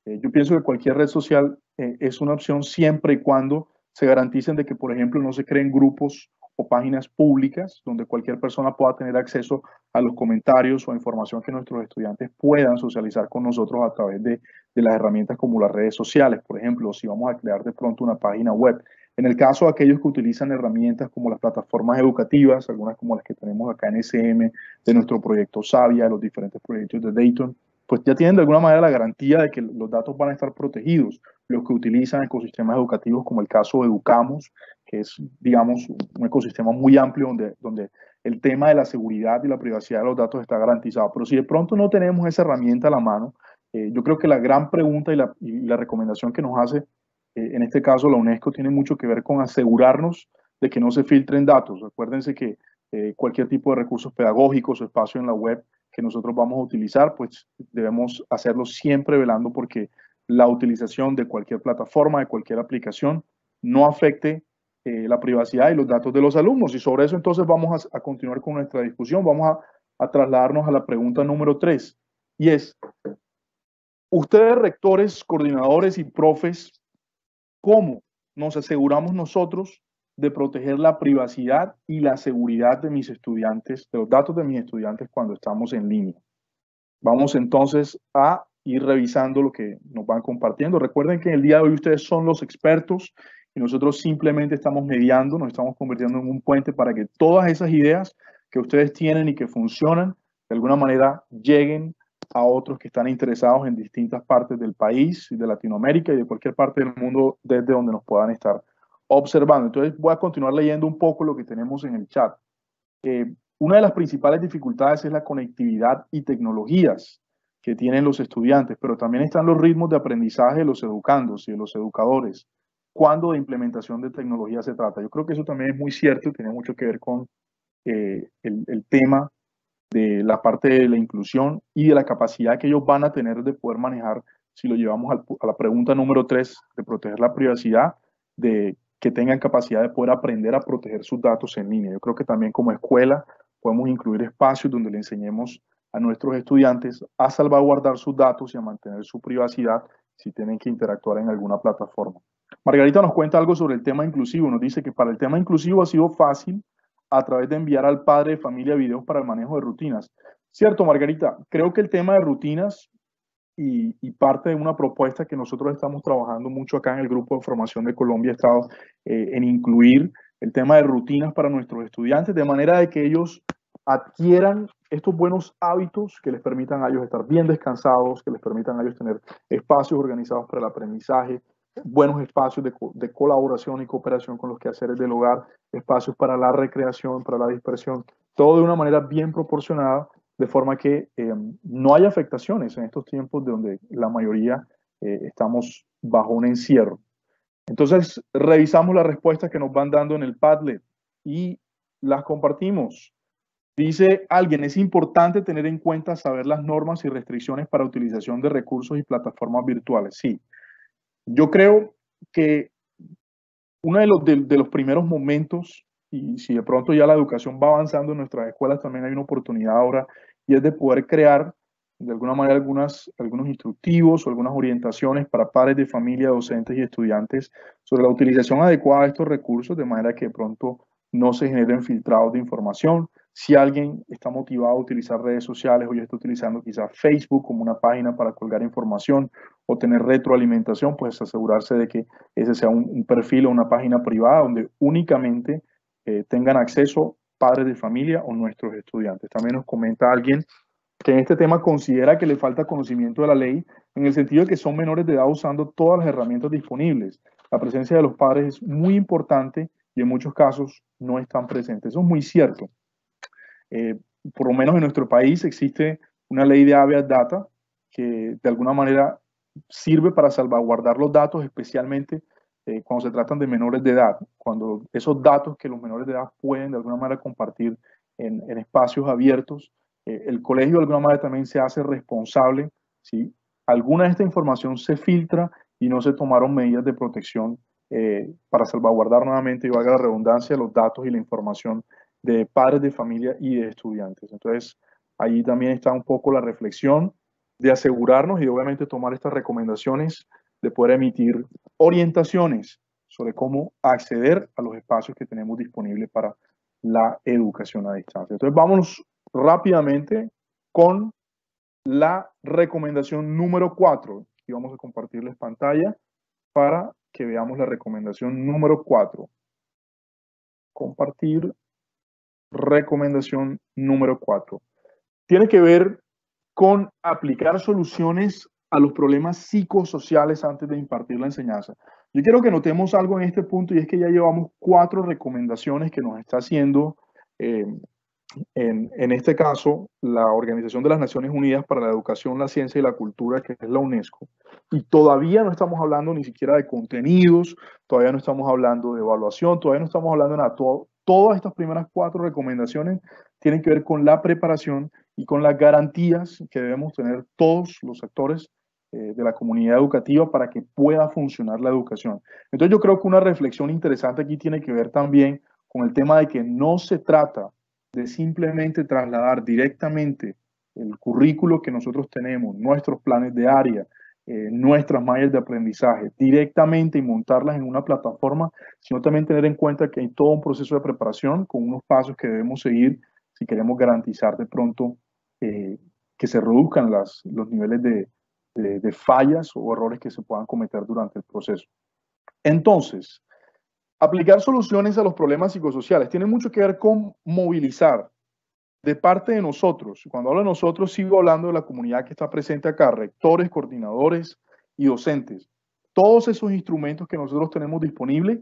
yo pienso que cualquier red social es una opción siempre y cuando se garanticen de que, por ejemplo, no se creen grupos o páginas públicas donde cualquier persona pueda tener acceso a los comentarios o información que nuestros estudiantes puedan socializar con nosotros a través de las herramientas como las redes sociales. Por ejemplo, si vamos a crear de pronto una página web. En el caso de aquellos que utilizan herramientas como las plataformas educativas, algunas como las que tenemos acá en SM, de nuestro proyecto Savia, los diferentes proyectos de Dayton, pues ya tienen de alguna manera la garantía de que los datos van a estar protegidos. Los que utilizan ecosistemas educativos como el caso de Educamos, que es, digamos, un ecosistema muy amplio donde el tema de la seguridad y la privacidad de los datos está garantizado. Pero si de pronto no tenemos esa herramienta a la mano, yo creo que la gran pregunta y la recomendación que nos hace, en este caso la UNESCO, tiene mucho que ver con asegurarnos de que no se filtren datos. Acuérdense que cualquier tipo de recursos pedagógicos o espacio en la web que nosotros vamos a utilizar, pues debemos hacerlo siempre velando porque la utilización de cualquier plataforma, de cualquier aplicación, no afecte la privacidad y los datos de los alumnos. Y sobre eso entonces vamos a continuar con nuestra discusión. Vamos a trasladarnos a la pregunta número 3. Y es, ustedes rectores, coordinadores y profes, ¿cómo nos aseguramos nosotros de proteger la privacidad y la seguridad de mis estudiantes, de los datos de mis estudiantes cuando estamos en línea? Vamos entonces a ir revisando lo que nos van compartiendo. Recuerden que en el día de hoy ustedes son los expertos y nosotros simplemente estamos mediando, nos estamos convirtiendo en un puente para que todas esas ideas que ustedes tienen y que funcionan, de alguna manera lleguen a otros que están interesados en distintas partes del país, de Latinoamérica y de cualquier parte del mundo desde donde nos puedan estar observando. Entonces voy a continuar leyendo un poco lo que tenemos en el chat. Una de las principales dificultades es la conectividad y tecnologías que tienen los estudiantes, pero también están los ritmos de aprendizaje de los educandos y de los educadores. ¿Cuándo de implementación de tecnología se trata? Yo creo que eso también es muy cierto y tiene mucho que ver con el tema de la parte de la inclusión y de la capacidad que ellos van a tener de poder manejar, si lo llevamos a la pregunta número 3, de proteger la privacidad, de que tengan capacidad de poder aprender a proteger sus datos en línea. Yo creo que también como escuela podemos incluir espacios donde le enseñemos a nuestros estudiantes a salvaguardar sus datos y a mantener su privacidad si tienen que interactuar en alguna plataforma. Margarita nos cuenta algo sobre el tema inclusivo. Nos dice que para el tema inclusivo ha sido fácil a través de enviar al padre de familia videos para el manejo de rutinas. Cierto, Margarita, creo que el tema de rutinas y parte de una propuesta que nosotros estamos trabajando mucho acá en el Grupo de Formación de Colombia ha estado en incluir el tema de rutinas para nuestros estudiantes, de manera de que ellos adquieran estos buenos hábitos que les permitan a ellos estar bien descansados, que les permitan a ellos tener espacios organizados para el aprendizaje, buenos espacios de colaboración y cooperación con los quehaceres del hogar, espacios para la recreación, para la dispersión, todo de una manera bien proporcionada, de forma que no haya afectaciones en estos tiempos de donde la mayoría estamos bajo un encierro. Entonces, revisamos las respuestas que nos van dando en el Padlet y las compartimos. Dice alguien, es importante tener en cuenta saber las normas y restricciones para utilización de recursos y plataformas virtuales. Sí, yo creo que uno de los primeros momentos, y si de pronto ya la educación va avanzando en nuestras escuelas, también hay una oportunidad ahora, y es de poder crear de alguna manera algunos instructivos o algunas orientaciones para padres de familia, docentes y estudiantes sobre la utilización adecuada de estos recursos, de manera que de pronto no se generen filtrados de información. Si alguien está motivado a utilizar redes sociales o ya está utilizando quizás Facebook como una página para colgar información o tener retroalimentación, pues asegurarse de que ese sea un perfil o una página privada donde únicamente tengan acceso padres de familia o nuestros estudiantes. También nos comenta alguien que en este tema considera que le falta conocimiento de la ley en el sentido de que son menores de edad usando todas las herramientas disponibles. La presencia de los padres es muy importante y en muchos casos no están presentes. Eso es muy cierto. por lo menos en nuestro país existe una ley de habeas data que de alguna manera sirve para salvaguardar los datos, especialmente cuando se tratan de menores de edad, cuando esos datos que los menores de edad pueden de alguna manera compartir en espacios abiertos, el colegio de alguna manera también se hace responsable si alguna de esta información se filtra y no se tomaron medidas de protección para salvaguardar nuevamente, y valga la redundancia, los datos y la información de padres de familia y de estudiantes. Entonces, ahí también está un poco la reflexión de asegurarnos y obviamente tomar estas recomendaciones de poder emitir orientaciones sobre cómo acceder a los espacios que tenemos disponibles para la educación a distancia. Entonces, vámonos rápidamente con la recomendación número 4. Y vamos a compartirles pantalla para que veamos la recomendación número 4. Compartir recomendación número 4. Tiene que ver con aplicar soluciones a los problemas psicosociales antes de impartir la enseñanza. Yo quiero que notemos algo en este punto, y es que ya llevamos 4 recomendaciones que nos está haciendo, en este caso, la Organización de las Naciones Unidas para la Educación, la Ciencia y la Cultura, que es la UNESCO. Y todavía no estamos hablando ni siquiera de contenidos, todavía no estamos hablando de evaluación, todavía no estamos hablando de nada. Todas estas primeras 4 recomendaciones tienen que ver con la preparación y con las garantías que debemos tener todos los actores de la comunidad educativa para que pueda funcionar la educación. Entonces yo creo que una reflexión interesante aquí tiene que ver también con el tema de que no se trata de simplemente trasladar directamente el currículo que nosotros tenemos, nuestros planes de área, nuestras mallas de aprendizaje, directamente y montarlas en una plataforma, sino también tener en cuenta que hay todo un proceso de preparación con unos pasos que debemos seguir si queremos garantizar de pronto que se reduzcan los niveles de fallas o errores que se puedan cometer durante el proceso. Entonces, aplicar soluciones a los problemas psicosociales tiene mucho que ver con movilizar de parte de nosotros. Cuando hablo de nosotros, sigo hablando de la comunidad que está presente acá, rectores, coordinadores y docentes. Todos esos instrumentos que nosotros tenemos disponibles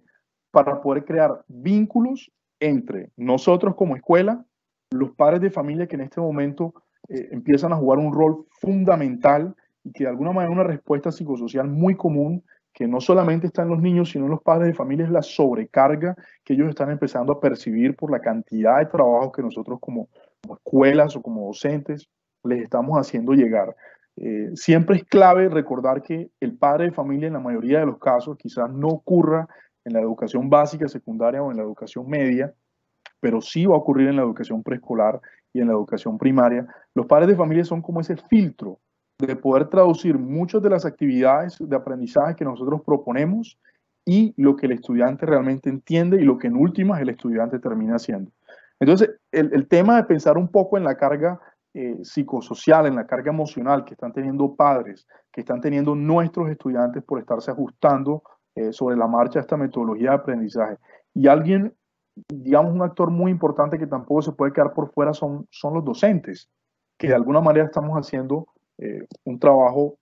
para poder crear vínculos entre nosotros como escuela, los padres de familia que en este momento empiezan a jugar un rol fundamental y que de alguna manera una respuesta psicosocial muy común que no solamente está en los niños, sino en los padres de familia, es la sobrecarga que ellos están empezando a percibir por la cantidad de trabajo que nosotros como escuelas o como docentes les estamos haciendo llegar. Siempre es clave recordar que el padre de familia en la mayoría de los casos quizás no ocurra en la educación básica, secundaria o en la educación media, pero sí va a ocurrir en la educación preescolar y en la educación primaria. Los padres de familia son como ese filtro de poder traducir muchas de las actividades de aprendizaje que nosotros proponemos y lo que el estudiante realmente entiende y lo que en últimas el estudiante termina haciendo. Entonces, el tema de pensar un poco en la carga psicosocial, en la carga emocional que están teniendo padres, que están teniendo nuestros estudiantes por estarse ajustando sobre la marcha a esta metodología de aprendizaje. Y alguien, digamos, un actor muy importante que tampoco se puede quedar por fuera son los docentes, que de alguna manera estamos haciendo un trabajo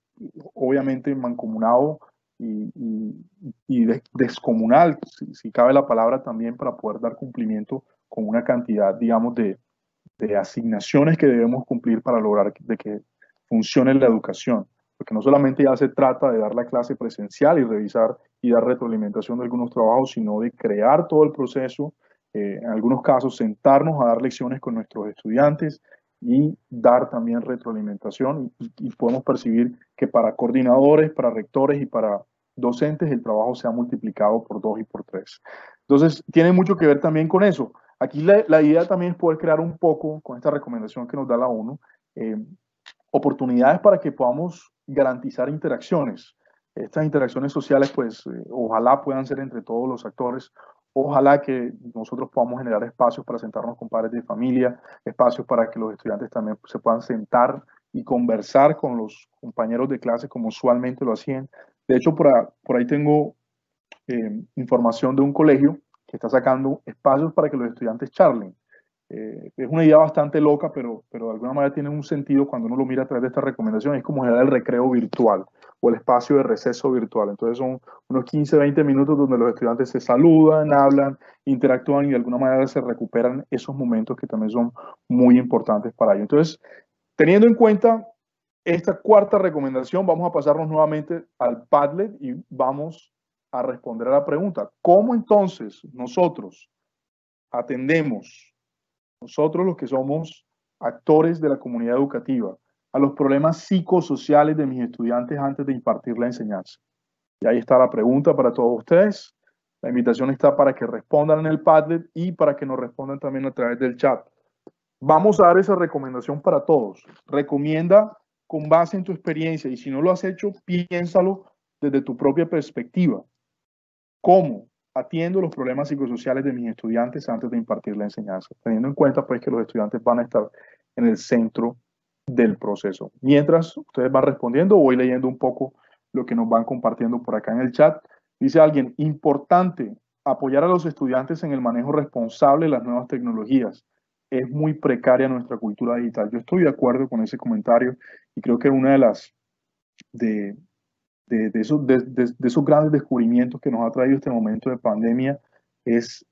obviamente mancomunado y descomunal, si cabe la palabra también, para poder dar cumplimiento con una cantidad, digamos, de asignaciones que debemos cumplir para lograr de que funcione la educación. Porque no solamente ya se trata de dar la clase presencial y revisar y dar retroalimentación de algunos trabajos, sino de crear todo el proceso, en algunos casos sentarnos a dar lecciones con nuestros estudiantes y dar también retroalimentación, y podemos percibir que para coordinadores, para rectores y para docentes el trabajo se ha multiplicado por 2 y por 3. Entonces, tiene mucho que ver también con eso. Aquí la idea también es poder crear un poco, con esta recomendación que nos da la ONU, oportunidades para que podamos garantizar interacciones. Estas interacciones sociales, pues, ojalá puedan ser entre todos los actores. Ojalá que nosotros podamos generar espacios para sentarnos con padres de familia, espacios para que los estudiantes también se puedan sentar y conversar con los compañeros de clase como usualmente lo hacían. De hecho, por ahí tengo información de un colegio que está sacando espacios para que los estudiantes charlen. Es una idea bastante loca, pero de alguna manera tiene un sentido cuando uno lo mira a través de esta recomendación. Es como generar el recreo virtual o el espacio de receso virtual. Entonces son unos 15, 20 minutos donde los estudiantes se saludan, hablan, interactúan y de alguna manera se recuperan esos momentos que también son muy importantes para ellos. Entonces, teniendo en cuenta esta cuarta recomendación, vamos a pasarnos nuevamente al Padlet y vamos a responder a la pregunta: ¿cómo entonces nosotros atendemos, nosotros los que somos actores de la comunidad educativa, a los problemas psicosociales de mis estudiantes antes de impartir la enseñanza? Y ahí está la pregunta para todos ustedes. La invitación está para que respondan en el Padlet y para que nos respondan también a través del chat. Vamos a dar esa recomendación para todos. Recomienda con base en tu experiencia, y si no lo has hecho, piénsalo desde tu propia perspectiva. ¿Cómo atiendo los problemas psicosociales de mis estudiantes antes de impartir la enseñanza? Teniendo en cuenta pues que los estudiantes van a estar en el centro del proceso. Mientras ustedes van respondiendo, voy leyendo un poco lo que nos van compartiendo por acá en el chat. Dice alguien: importante apoyar a los estudiantes en el manejo responsable de las nuevas tecnologías. Es muy precaria nuestra cultura digital. Yo estoy de acuerdo con ese comentario y creo que una de las de esos grandes descubrimientos que nos ha traído este momento de pandemia es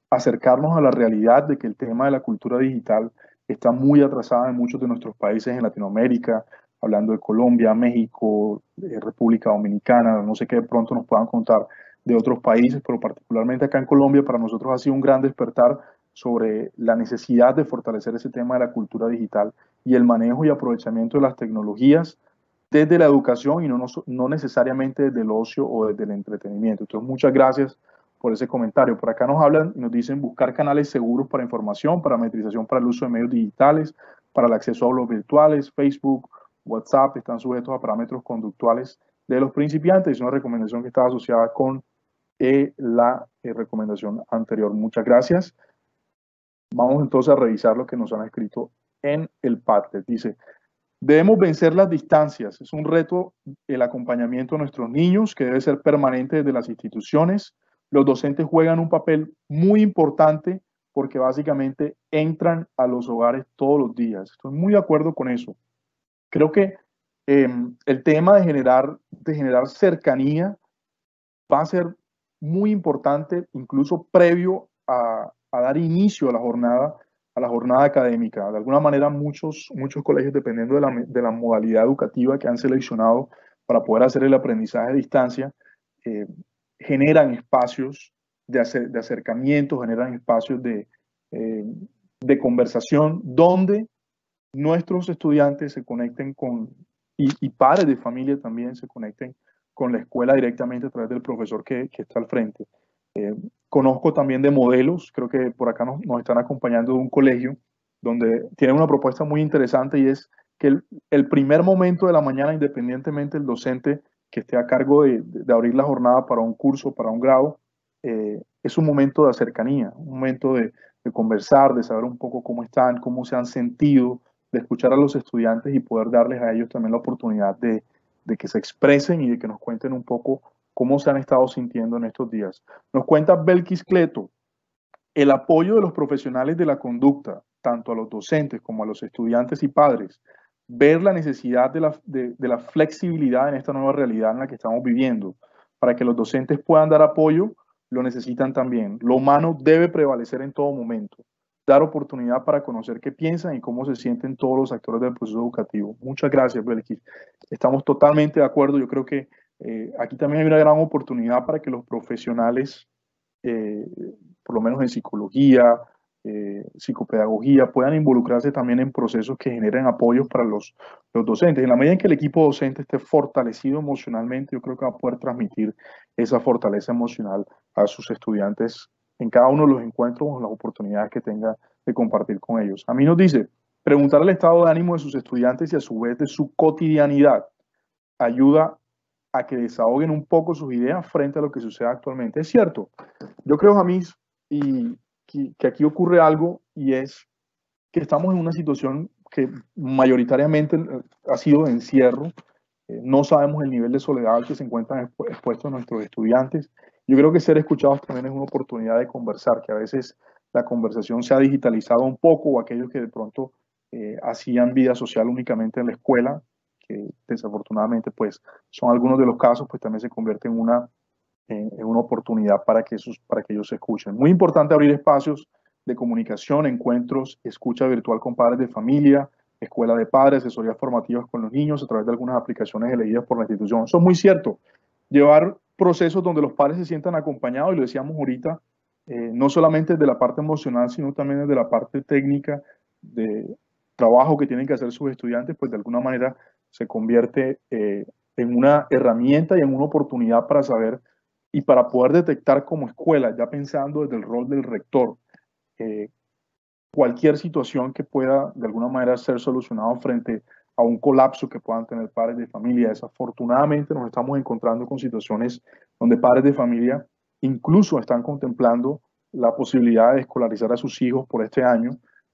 acercarnos a la realidad de que el tema de la cultura digital está muy atrasada en muchos de nuestros países en Latinoamérica, hablando de Colombia, México, República Dominicana, no sé qué de pronto nos puedan contar de otros países, pero particularmente acá en Colombia para nosotros ha sido un gran despertar sobre la necesidad de fortalecer ese tema de la cultura digital y el manejo y aprovechamiento de las tecnologías desde la educación y no necesariamente desde el ocio o desde el entretenimiento. Entonces, muchas gracias por ese comentario. Por acá nos hablan y nos dicen: buscar canales seguros para información, parametrización para el uso de medios digitales, para el acceso a aulas virtuales, Facebook, WhatsApp, están sujetos a parámetros conductuales de los principiantes. Es una recomendación que estaba asociada con la recomendación anterior. Muchas gracias. Vamos entonces a revisar lo que nos han escrito en el Padlet. Dice: debemos vencer las distancias. Es un reto el acompañamiento a nuestros niños que debe ser permanente desde las instituciones. Los docentes juegan un papel muy importante porque básicamente entran a los hogares todos los días. Estoy muy de acuerdo con eso. Creo que el tema de generar cercanía va a ser muy importante, incluso previo a dar inicio a la jornada académica. De alguna manera, muchos colegios, dependiendo de la modalidad educativa que han seleccionado para poder hacer el aprendizaje a distancia, eh, generan espacios de acercamiento, generan espacios de conversación donde nuestros estudiantes se conecten y padres de familia también se conecten con la escuela directamente a través del profesor que está al frente. Conozco también de modelos, creo que por acá nos están acompañando de un colegio donde tienen una propuesta muy interesante y es que el primer momento de la mañana, independientemente del docente que esté a cargo de abrir la jornada para un curso, para un grado, es un momento de cercanía, un momento de conversar, de saber un poco cómo están, cómo se han sentido, de escuchar a los estudiantes y poder darles a ellos también la oportunidad de que se expresen y de que nos cuenten un poco cómo se han estado sintiendo en estos días. Nos cuenta Belkis Cleto: el apoyo de los profesionales de la conducta, tanto a los docentes como a los estudiantes y padres, ver la necesidad de la flexibilidad en esta nueva realidad en la que estamos viviendo. Para que los docentes puedan dar apoyo, lo necesitan también. Lo humano debe prevalecer en todo momento. Dar oportunidad para conocer qué piensan y cómo se sienten todos los actores del proceso educativo. Muchas gracias, Belkis. Estamos totalmente de acuerdo. Yo creo que aquí también hay una gran oportunidad para que los profesionales, eh, por lo menos en psicología, psicopedagogía, puedan involucrarse también en procesos que generen apoyos para los docentes. En la medida en que el equipo docente esté fortalecido emocionalmente, yo creo que va a poder transmitir esa fortaleza emocional a sus estudiantes en cada uno de los encuentros o las oportunidades que tenga de compartir con ellos. A mí nos dice: preguntar el estado de ánimo de sus estudiantes y a su vez de su cotidianidad ayuda a que desahoguen un poco sus ideas frente a lo que sucede actualmente. Es cierto, yo creo, Jamis, y que aquí ocurre algo, y es que estamos en una situación que mayoritariamente ha sido de encierro. No sabemos el nivel de soledad al que se encuentran expuestos nuestros estudiantes. Yo creo que ser escuchados también es una oportunidad de conversar, que a veces la conversación se ha digitalizado un poco, o aquellos que de pronto hacían vida social únicamente en la escuela, que desafortunadamente pues son algunos de los casos, pues también se convierte en una oportunidad para que ellos se escuchen. Muy importante abrir espacios de comunicación, encuentros, escucha virtual con padres de familia, escuela de padres, asesorías formativas con los niños a través de algunas aplicaciones elegidas por la institución. Eso es muy cierto. Llevar procesos donde los padres se sientan acompañados, y lo decíamos ahorita, no solamente desde la parte emocional, sino también desde la parte técnica de trabajo que tienen que hacer sus estudiantes, pues de alguna manera se convierte en una herramienta y en una oportunidad para saber y para poder detectar como escuela, ya pensando desde el rol del rector, cualquier situación que pueda de alguna manera ser solucionado frente a un colapso que puedan tener padres de familia. Desafortunadamente nos estamos encontrando con situaciones donde padres de familia incluso están contemplando la posibilidad de escolarizar a sus hijos por este año,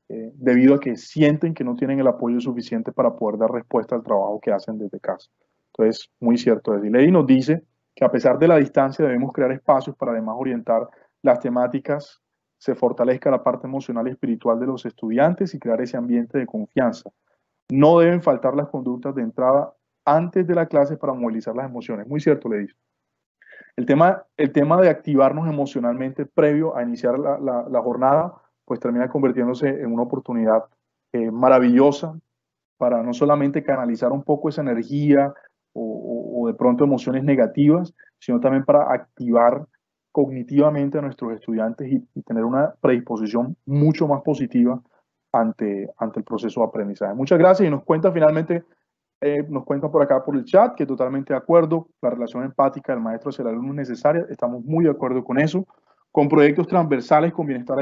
debido a que sienten que no tienen el apoyo suficiente para poder dar respuesta al trabajo que hacen desde casa. Entonces, muy cierto. Desde ley nos dice que a pesar de la distancia debemos crear espacios para además orientar las temáticas, se fortalezca la parte emocional y espiritual de los estudiantes y crear ese ambiente de confianza. No deben faltar las conductas de entrada antes de la clase para movilizar las emociones. Muy cierto, le dice. El tema de activarnos emocionalmente previo a iniciar la jornada, pues termina convirtiéndose en una oportunidad maravillosa para no solamente canalizar un poco esa energía o de pronto emociones negativas, sino también para activar cognitivamente a nuestros estudiantes y tener una predisposición mucho más positiva ante el proceso de aprendizaje. Muchas gracias, y nos cuenta finalmente, nos cuenta por acá por el chat que totalmente de acuerdo, la relación empática del maestro hacia el alumno es necesaria, estamos muy de acuerdo con eso, con proyectos transversales con bienestar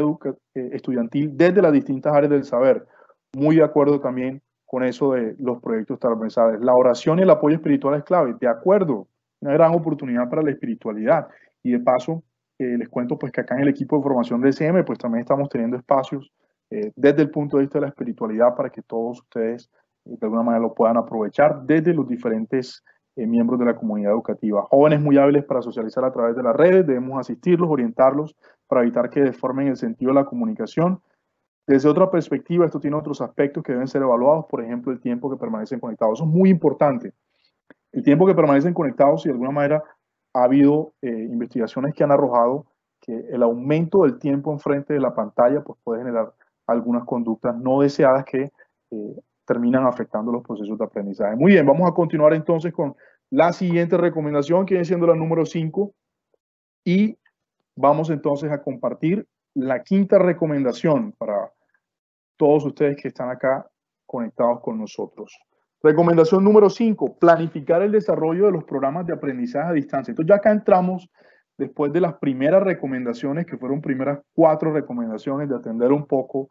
estudiantil desde las distintas áreas del saber, muy de acuerdo también con eso de los proyectos transversales. La oración y el apoyo espiritual es clave, de acuerdo, una gran oportunidad para la espiritualidad. Y de paso, les cuento pues que acá en el equipo de formación de SM, pues también estamos teniendo espacios desde el punto de vista de la espiritualidad para que todos ustedes de alguna manera lo puedan aprovechar desde los diferentes miembros de la comunidad educativa. Jóvenes muy hábiles para socializar a través de las redes, debemos asistirlos, orientarlos para evitar que deformen el sentido de la comunicación. Desde otra perspectiva, esto tiene otros aspectos que deben ser evaluados, por ejemplo, el tiempo que permanecen conectados. Eso es muy importante. El tiempo que permanecen conectados, y de alguna manera ha habido investigaciones que han arrojado que el aumento del tiempo enfrente de la pantalla pues, puede generar algunas conductas no deseadas que terminan afectando los procesos de aprendizaje. Muy bien, vamos a continuar entonces con la siguiente recomendación, que viene siendo la número 5, y vamos entonces a compartir la quinta recomendación para todos ustedes que están acá conectados con nosotros. Recomendación número 5, planificar el desarrollo de los programas de aprendizaje a distancia. Entonces ya acá entramos después de las primeras recomendaciones, que fueron primeras 4 recomendaciones de atender un poco,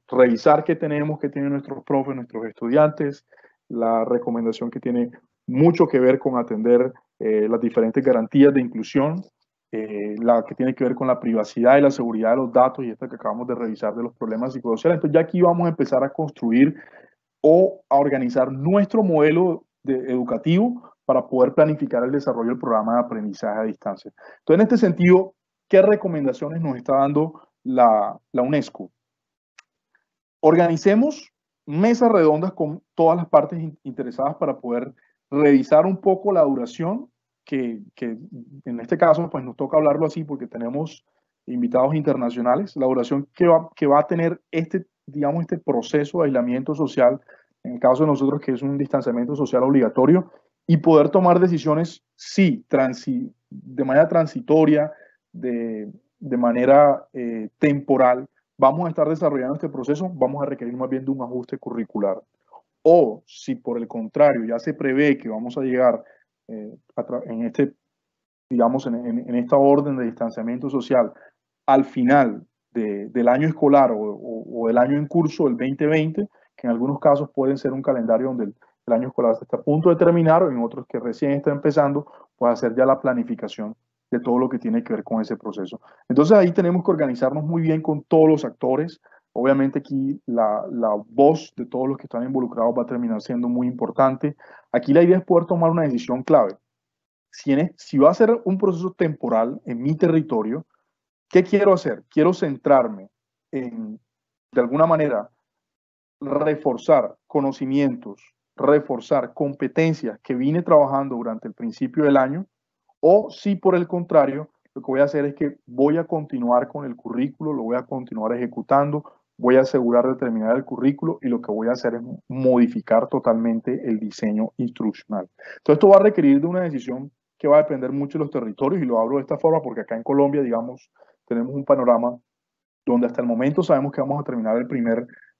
revisar qué tenemos, qué tienen nuestros profes, nuestros estudiantes, la recomendación que tiene mucho que ver con atender las diferentes garantías de inclusión, la que tiene que ver con la privacidad y la seguridad de los datos, y esta que acabamos de revisar de los problemas psicosociales. Entonces ya aquí vamos a empezar a construir o a organizar nuestro modelo educativo para poder planificar el desarrollo del programa de aprendizaje a distancia. Entonces, en este sentido, ¿qué recomendaciones nos está dando la UNESCO? Organicemos mesas redondas con todas las partes interesadas para poder revisar un poco la duración, que en este caso pues nos toca hablarlo así porque tenemos invitados internacionales, la duración que va a tener digamos, este proceso de aislamiento social, en el caso de nosotros que es un distanciamiento social obligatorio, y poder tomar decisiones, sí, de manera transitoria, de manera temporal. Vamos a estar desarrollando este proceso, vamos a requerir más bien de un ajuste curricular. O si por el contrario ya se prevé que vamos a llegar en esta orden de distanciamiento social al final del año escolar o del año en curso del 2020, que en algunos casos pueden ser un calendario donde el año escolar está a punto de terminar, o en otros que recién está empezando, pues hacer ya la planificación de todo lo que tiene que ver con ese proceso. Entonces ahí tenemos que organizarnos muy bien con todos los actores. Obviamente aquí la voz de todos los que están involucrados va a terminar siendo muy importante. Aquí la idea es poder tomar una decisión clave. Si va a ser un proceso temporal en mi territorio, ¿Qué quiero hacer? Quiero centrarme en, de alguna manera, reforzar conocimientos, reforzar competencias que vine trabajando durante el principio del año, o si por el contrario, lo que voy a hacer es que voy a continuar con el currículo, lo voy a continuar ejecutando, voy a asegurar de terminar el currículo y lo que voy a hacer es modificar totalmente el diseño instruccional. Entonces esto va a requerir de una decisión que va a depender mucho de los territorios, y lo hablo de esta forma porque acá en Colombia, digamos, tenemos un panorama donde hasta el momento sabemos que vamos a terminar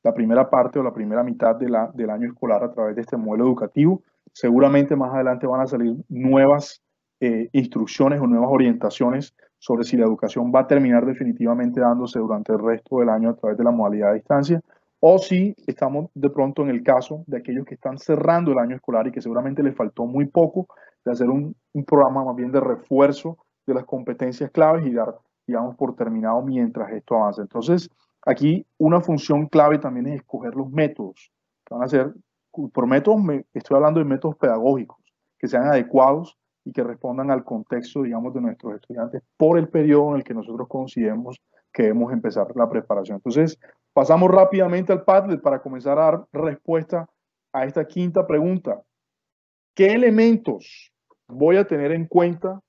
la primera parte o la primera mitad del año escolar a través de este modelo educativo. Seguramente más adelante van a salir nuevas instrucciones o nuevas orientaciones sobre si la educación va a terminar definitivamente dándose durante el resto del año a través de la modalidad de distancia, o si estamos de pronto en el caso de aquellos que están cerrando el año escolar y que seguramente les faltó muy poco, de hacer un programa más bien de refuerzo de las competencias claves y dar, digamos, por terminado mientras esto avanza. Entonces, aquí una función clave también es escoger los métodos, que van a ser, por métodos, estoy hablando de métodos pedagógicos, que sean adecuados y que respondan al contexto, digamos, de nuestros estudiantes por el periodo en el que nosotros consideremos que debemos empezar la preparación. Entonces, pasamos rápidamente al Padlet para comenzar a dar respuesta a esta quinta pregunta. ¿Qué elementos voy a tener en cuenta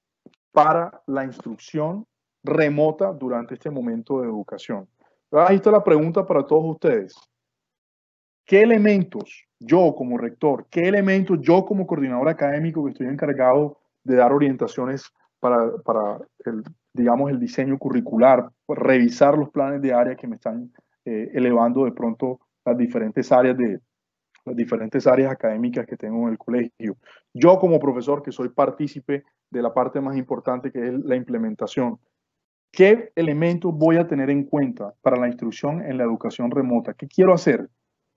para la instrucción remota durante este momento de educación? Ahí está la pregunta para todos ustedes. ¿Qué elementos yo como rector, qué elementos yo como coordinador académico que estoy encargado de dar orientaciones para digamos, el diseño curricular, revisar los planes de área que me están elevando de pronto las diferentes áreas académicas que tengo en el colegio? Yo como profesor, que soy partícipe de la parte más importante, que es la implementación, ¿qué elementos voy a tener en cuenta para la instrucción en la educación remota? ¿Qué quiero hacer?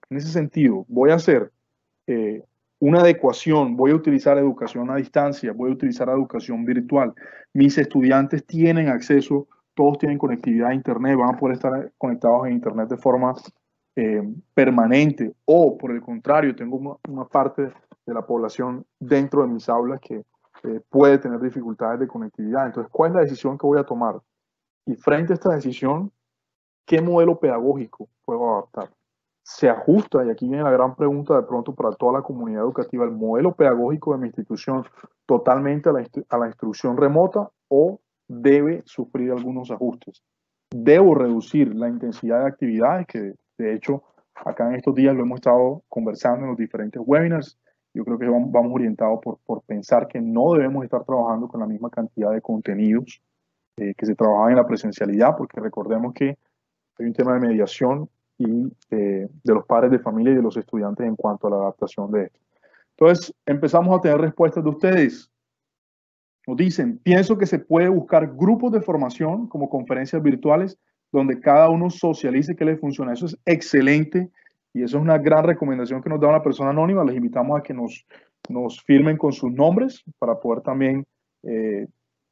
En ese sentido, voy a hacer una adecuación, voy a utilizar educación a distancia, voy a utilizar educación virtual. Mis estudiantes tienen acceso, todos tienen conectividad a Internet, van a poder estar conectados en Internet de forma permanente, o por el contrario, tengo una parte de la población dentro de mis aulas que puede tener dificultades de conectividad. Entonces, ¿cuál es la decisión que voy a tomar? Y frente a esta decisión, ¿qué modelo pedagógico puedo adaptar? ¿Se ajusta, y aquí viene la gran pregunta de pronto para toda la comunidad educativa, el modelo pedagógico de mi institución totalmente a la instrucción remota, o debe sufrir algunos ajustes? ¿Debo reducir la intensidad de actividades, que de hecho acá en estos días lo hemos estado conversando en los diferentes webinars? Yo creo que vamos orientados por pensar que no debemos estar trabajando con la misma cantidad de contenidos que se trabajaban en la presencialidad, porque recordemos que hay un tema de mediación y de los padres de familia y de los estudiantes en cuanto a la adaptación de esto. Entonces, empezamos a tener respuestas de ustedes. Nos dicen: pienso que se puede buscar grupos de formación como conferencias virtuales donde cada uno socialice qué le funciona. Eso es excelente y eso es una gran recomendación que nos da una persona anónima. Les invitamos a que nos firmen con sus nombres para poder también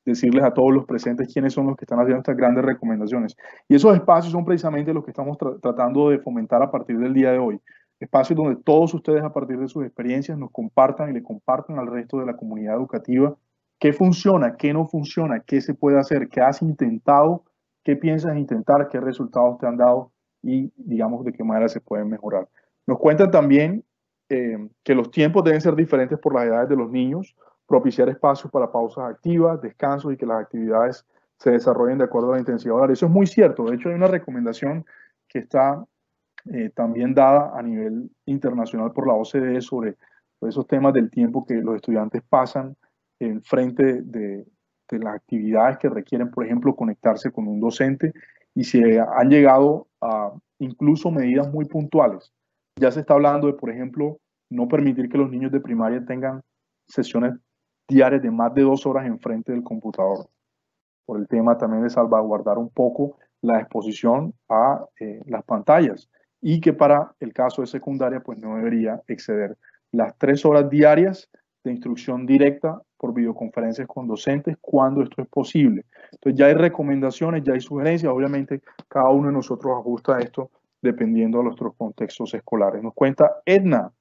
decirles a todos los presentes quiénes son los que están haciendo estas grandes recomendaciones. Y esos espacios son precisamente los que estamos tratando de fomentar a partir del día de hoy. Espacios donde todos ustedes, a partir de sus experiencias, nos compartan y le compartan al resto de la comunidad educativa qué funciona, qué no funciona, qué se puede hacer, qué has intentado, qué piensas intentar, qué resultados te han dado y, digamos, de qué manera se pueden mejorar. Nos cuentan también que los tiempos deben ser diferentes por las edades de los niños, propiciar espacios para pausas activas, descansos y que las actividades se desarrollen de acuerdo a la intensidad horaria. Eso es muy cierto. De hecho, hay una recomendación que está también dada a nivel internacional por la OCDE sobre esos temas del tiempo que los estudiantes pasan en frente de las actividades que requieren, por ejemplo, conectarse con un docente, y se han llegado a incluso medidas muy puntuales. Ya se está hablando de, por ejemplo, no permitir que los niños de primaria tengan sesiones diarias de más de 2 horas en frente del computador, por el tema también de salvaguardar un poco la exposición a las pantallas, y que para el caso de secundaria pues no debería exceder las 3 horas diarias de instrucción directa por videoconferencias con docentes cuando esto es posible. Entonces ya hay recomendaciones, ya hay sugerencias. Obviamente cada uno de nosotros ajusta esto dependiendo de nuestros contextos escolares. Nos cuenta Edna: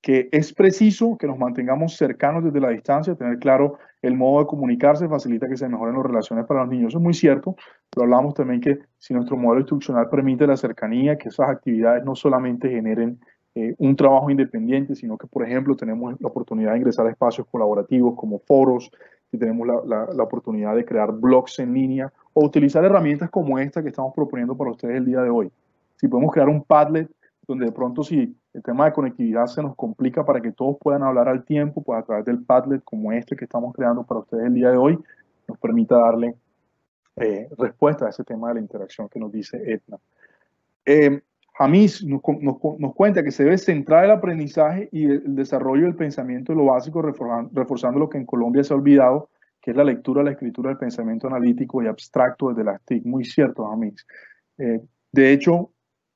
que es preciso que nos mantengamos cercanos desde la distancia, tener claro el modo de comunicarse facilita que se mejoren las relaciones para los niños. Eso es muy cierto, pero hablamos también que si nuestro modelo instruccional permite la cercanía, que esas actividades no solamente generen un trabajo independiente, sino que, por ejemplo, tenemos la oportunidad de ingresar a espacios colaborativos como foros, que tenemos la oportunidad de crear blogs en línea o utilizar herramientas como esta que estamos proponiendo para ustedes el día de hoy. Si podemos crear un Padlet donde de pronto si el tema de conectividad se nos complica para que todos puedan hablar al tiempo, pues a través del Padlet como este que estamos creando para ustedes el día de hoy, nos permita darle respuesta a ese tema de la interacción que nos dice Edna. Jamis nos cuenta que se debe centrar el aprendizaje y el desarrollo del pensamiento de lo básico, reforzando lo que en Colombia se ha olvidado, que es la lectura, la escritura del pensamiento analítico y abstracto desde las TIC. Muy cierto, Jamis. De hecho,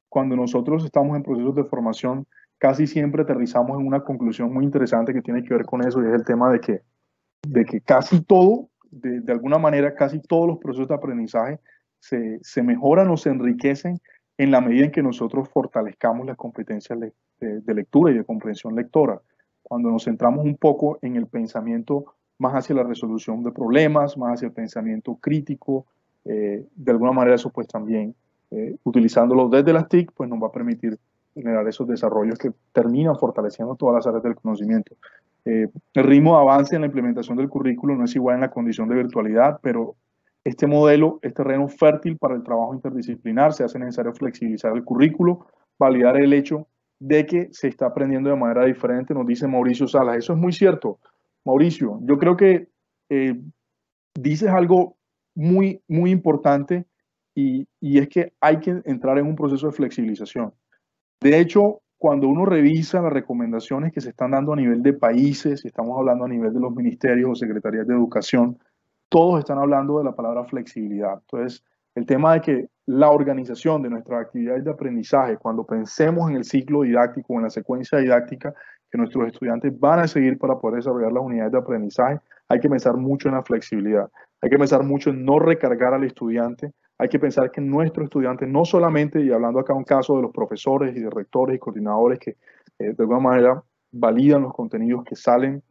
cuando nosotros estamos en procesos de formación, casi siempre aterrizamos en una conclusión muy interesante que tiene que ver con eso, y es el tema de que casi todo, de alguna manera, casi todos los procesos de aprendizaje se mejoran o se enriquecen en la medida en que nosotros fortalezcamos las competencias de lectura y de comprensión lectora. Cuando nos centramos un poco en el pensamiento más hacia la resolución de problemas, más hacia el pensamiento crítico, de alguna manera eso pues también, utilizándolo desde las TIC, pues nos va a permitir generar esos desarrollos que terminan fortaleciendo todas las áreas del conocimiento. El ritmo de avance en la implementación del currículo no es igual en la condición de virtualidad, pero este modelo es terreno fértil para el trabajo interdisciplinar. Se hace necesario flexibilizar el currículo, validar el hecho de que se está aprendiendo de manera diferente, nos dice Mauricio Salas. Eso es muy cierto, Mauricio. Yo creo que dices algo muy, muy importante y es que hay que entrar en un proceso de flexibilización. De hecho, cuando uno revisa las recomendaciones que se están dando a nivel de países, si estamos hablando a nivel de los ministerios o secretarías de educación, todos están hablando de la palabra flexibilidad. Entonces, el tema de que la organización de nuestras actividades de aprendizaje, cuando pensemos en el ciclo didáctico, en la secuencia didáctica que nuestros estudiantes van a seguir para poder desarrollar las unidades de aprendizaje, hay que pensar mucho en la flexibilidad. Hay que pensar mucho en no recargar al estudiante. Hay que pensar que nuestros estudiantes, no solamente, y hablando acá un caso de los profesores y de rectores y coordinadores que de alguna manera validan los contenidos que salen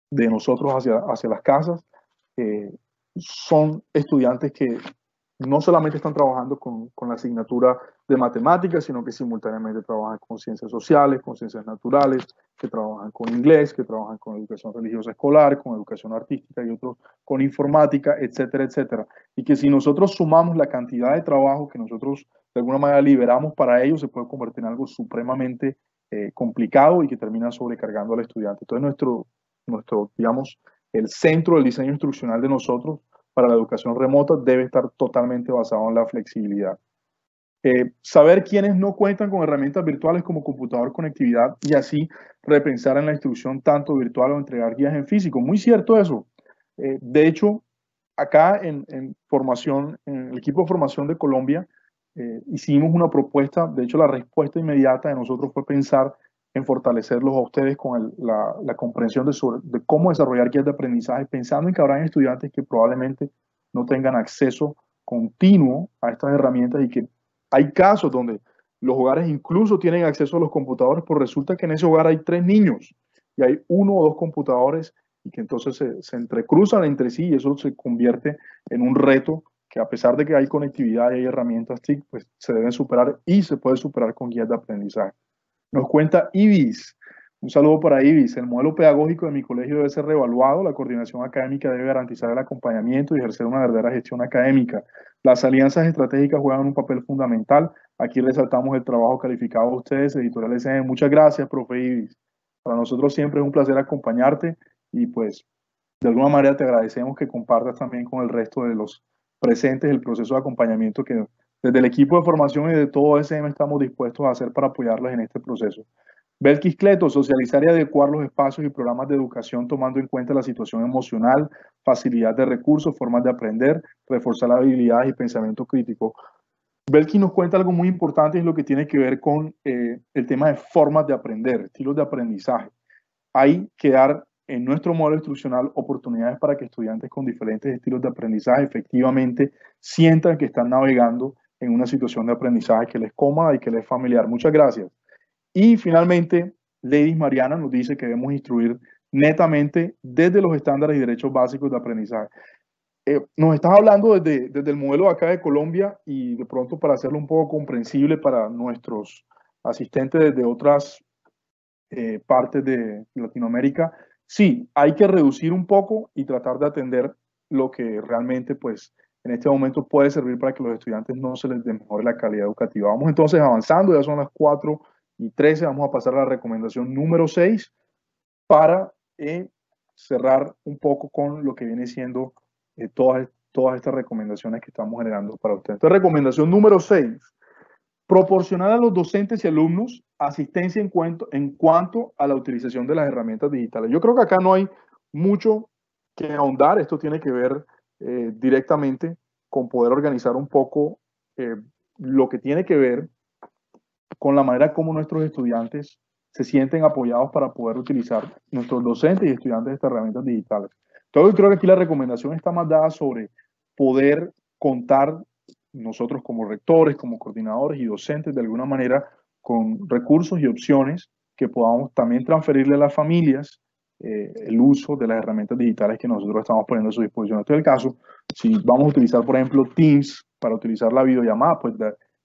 de nosotros hacia las casas, son estudiantes que no solamente están trabajando con la asignatura de matemáticas, sino que simultáneamente trabajan con ciencias sociales, con ciencias naturales, que trabajan con inglés, que trabajan con educación religiosa escolar, con educación artística y otros, con informática, etcétera, etcétera. Y que si nosotros sumamos la cantidad de trabajo que nosotros de alguna manera liberamos para ellos, se puede convertir en algo supremamente complicado y que termina sobrecargando al estudiante. Entonces digamos, el centro del diseño instruccional de nosotros para la educación remota debe estar totalmente basado en la flexibilidad. Saber quiénes no cuentan con herramientas virtuales como computador, conectividad y así repensar en la instrucción tanto virtual o entregar guías en físico. Muy cierto eso. De hecho, acá en formación, en el equipo de formación de Colombia, hicimos una propuesta. De hecho, la respuesta inmediata de nosotros fue pensar en fortalecerlos a ustedes con la comprensión de cómo desarrollar guías de aprendizaje, pensando en que habrán estudiantes que probablemente no tengan acceso continuo a estas herramientas y que hay casos donde los hogares incluso tienen acceso a los computadores, pero resulta que en ese hogar hay 3 niños y hay 1 o 2 computadores y que entonces se entrecruzan entre sí y eso se convierte en un reto que a pesar de que hay conectividad y hay herramientas TIC, pues se deben superar y se puede superar con guías de aprendizaje. Nos cuenta Ibis. Un saludo para Ibis. El modelo pedagógico de mi colegio debe ser reevaluado. La coordinación académica debe garantizar el acompañamiento y ejercer una verdadera gestión académica. Las alianzas estratégicas juegan un papel fundamental. Aquí resaltamos el trabajo calificado de ustedes, Editorial SM. Muchas gracias, profe Ibis. Para nosotros siempre es un placer acompañarte y pues de alguna manera te agradecemos que compartas también con el resto de los presentes el proceso de acompañamiento que desde el equipo de formación y de todo SM estamos dispuestos a hacer para apoyarles en este proceso. Belkis Cleto, socializar y adecuar los espacios y programas de educación tomando en cuenta la situación emocional, facilidad de recursos, formas de aprender, reforzar las habilidades y pensamiento crítico. Belkis nos cuenta algo muy importante, es lo que tiene que ver con el tema de formas de aprender, estilos de aprendizaje. Hay que dar en nuestro modelo instruccional oportunidades para que estudiantes con diferentes estilos de aprendizaje efectivamente sientan que están navegando en una situación de aprendizaje que les cómoda y que les es familiar. Muchas gracias. Y finalmente, Lady Mariana nos dice que debemos instruir netamente desde los estándares y derechos básicos de aprendizaje. Nos estás hablando desde el modelo de acá de Colombia y de pronto para hacerlo un poco comprensible para nuestros asistentes desde otras partes de Latinoamérica. Sí, hay que reducir un poco y tratar de atender lo que realmente pues en este momento puede servir para que los estudiantes no se les mejore la calidad educativa. Vamos entonces avanzando, ya son las 4:13, vamos a pasar a la recomendación número 6 para cerrar un poco con lo que viene siendo todas estas recomendaciones que estamos generando para ustedes. Entonces, recomendación número 6, proporcionar a los docentes y alumnos asistencia en cuanto a la utilización de las herramientas digitales. Yo creo que acá no hay mucho que ahondar, esto tiene que ver directamente con poder organizar un poco lo que tiene que ver con la manera como nuestros estudiantes se sienten apoyados para poder utilizar nuestros docentes y estudiantes estas herramientas digitales. Entonces, creo que aquí la recomendación está más dada sobre poder contar nosotros como rectores, como coordinadores y docentes de alguna manera con recursos y opciones que podamos también transferirle a las familias el uso de las herramientas digitales que nosotros estamos poniendo a su disposición. Este es el caso, si vamos a utilizar, por ejemplo, Teams para utilizar la videollamada, pues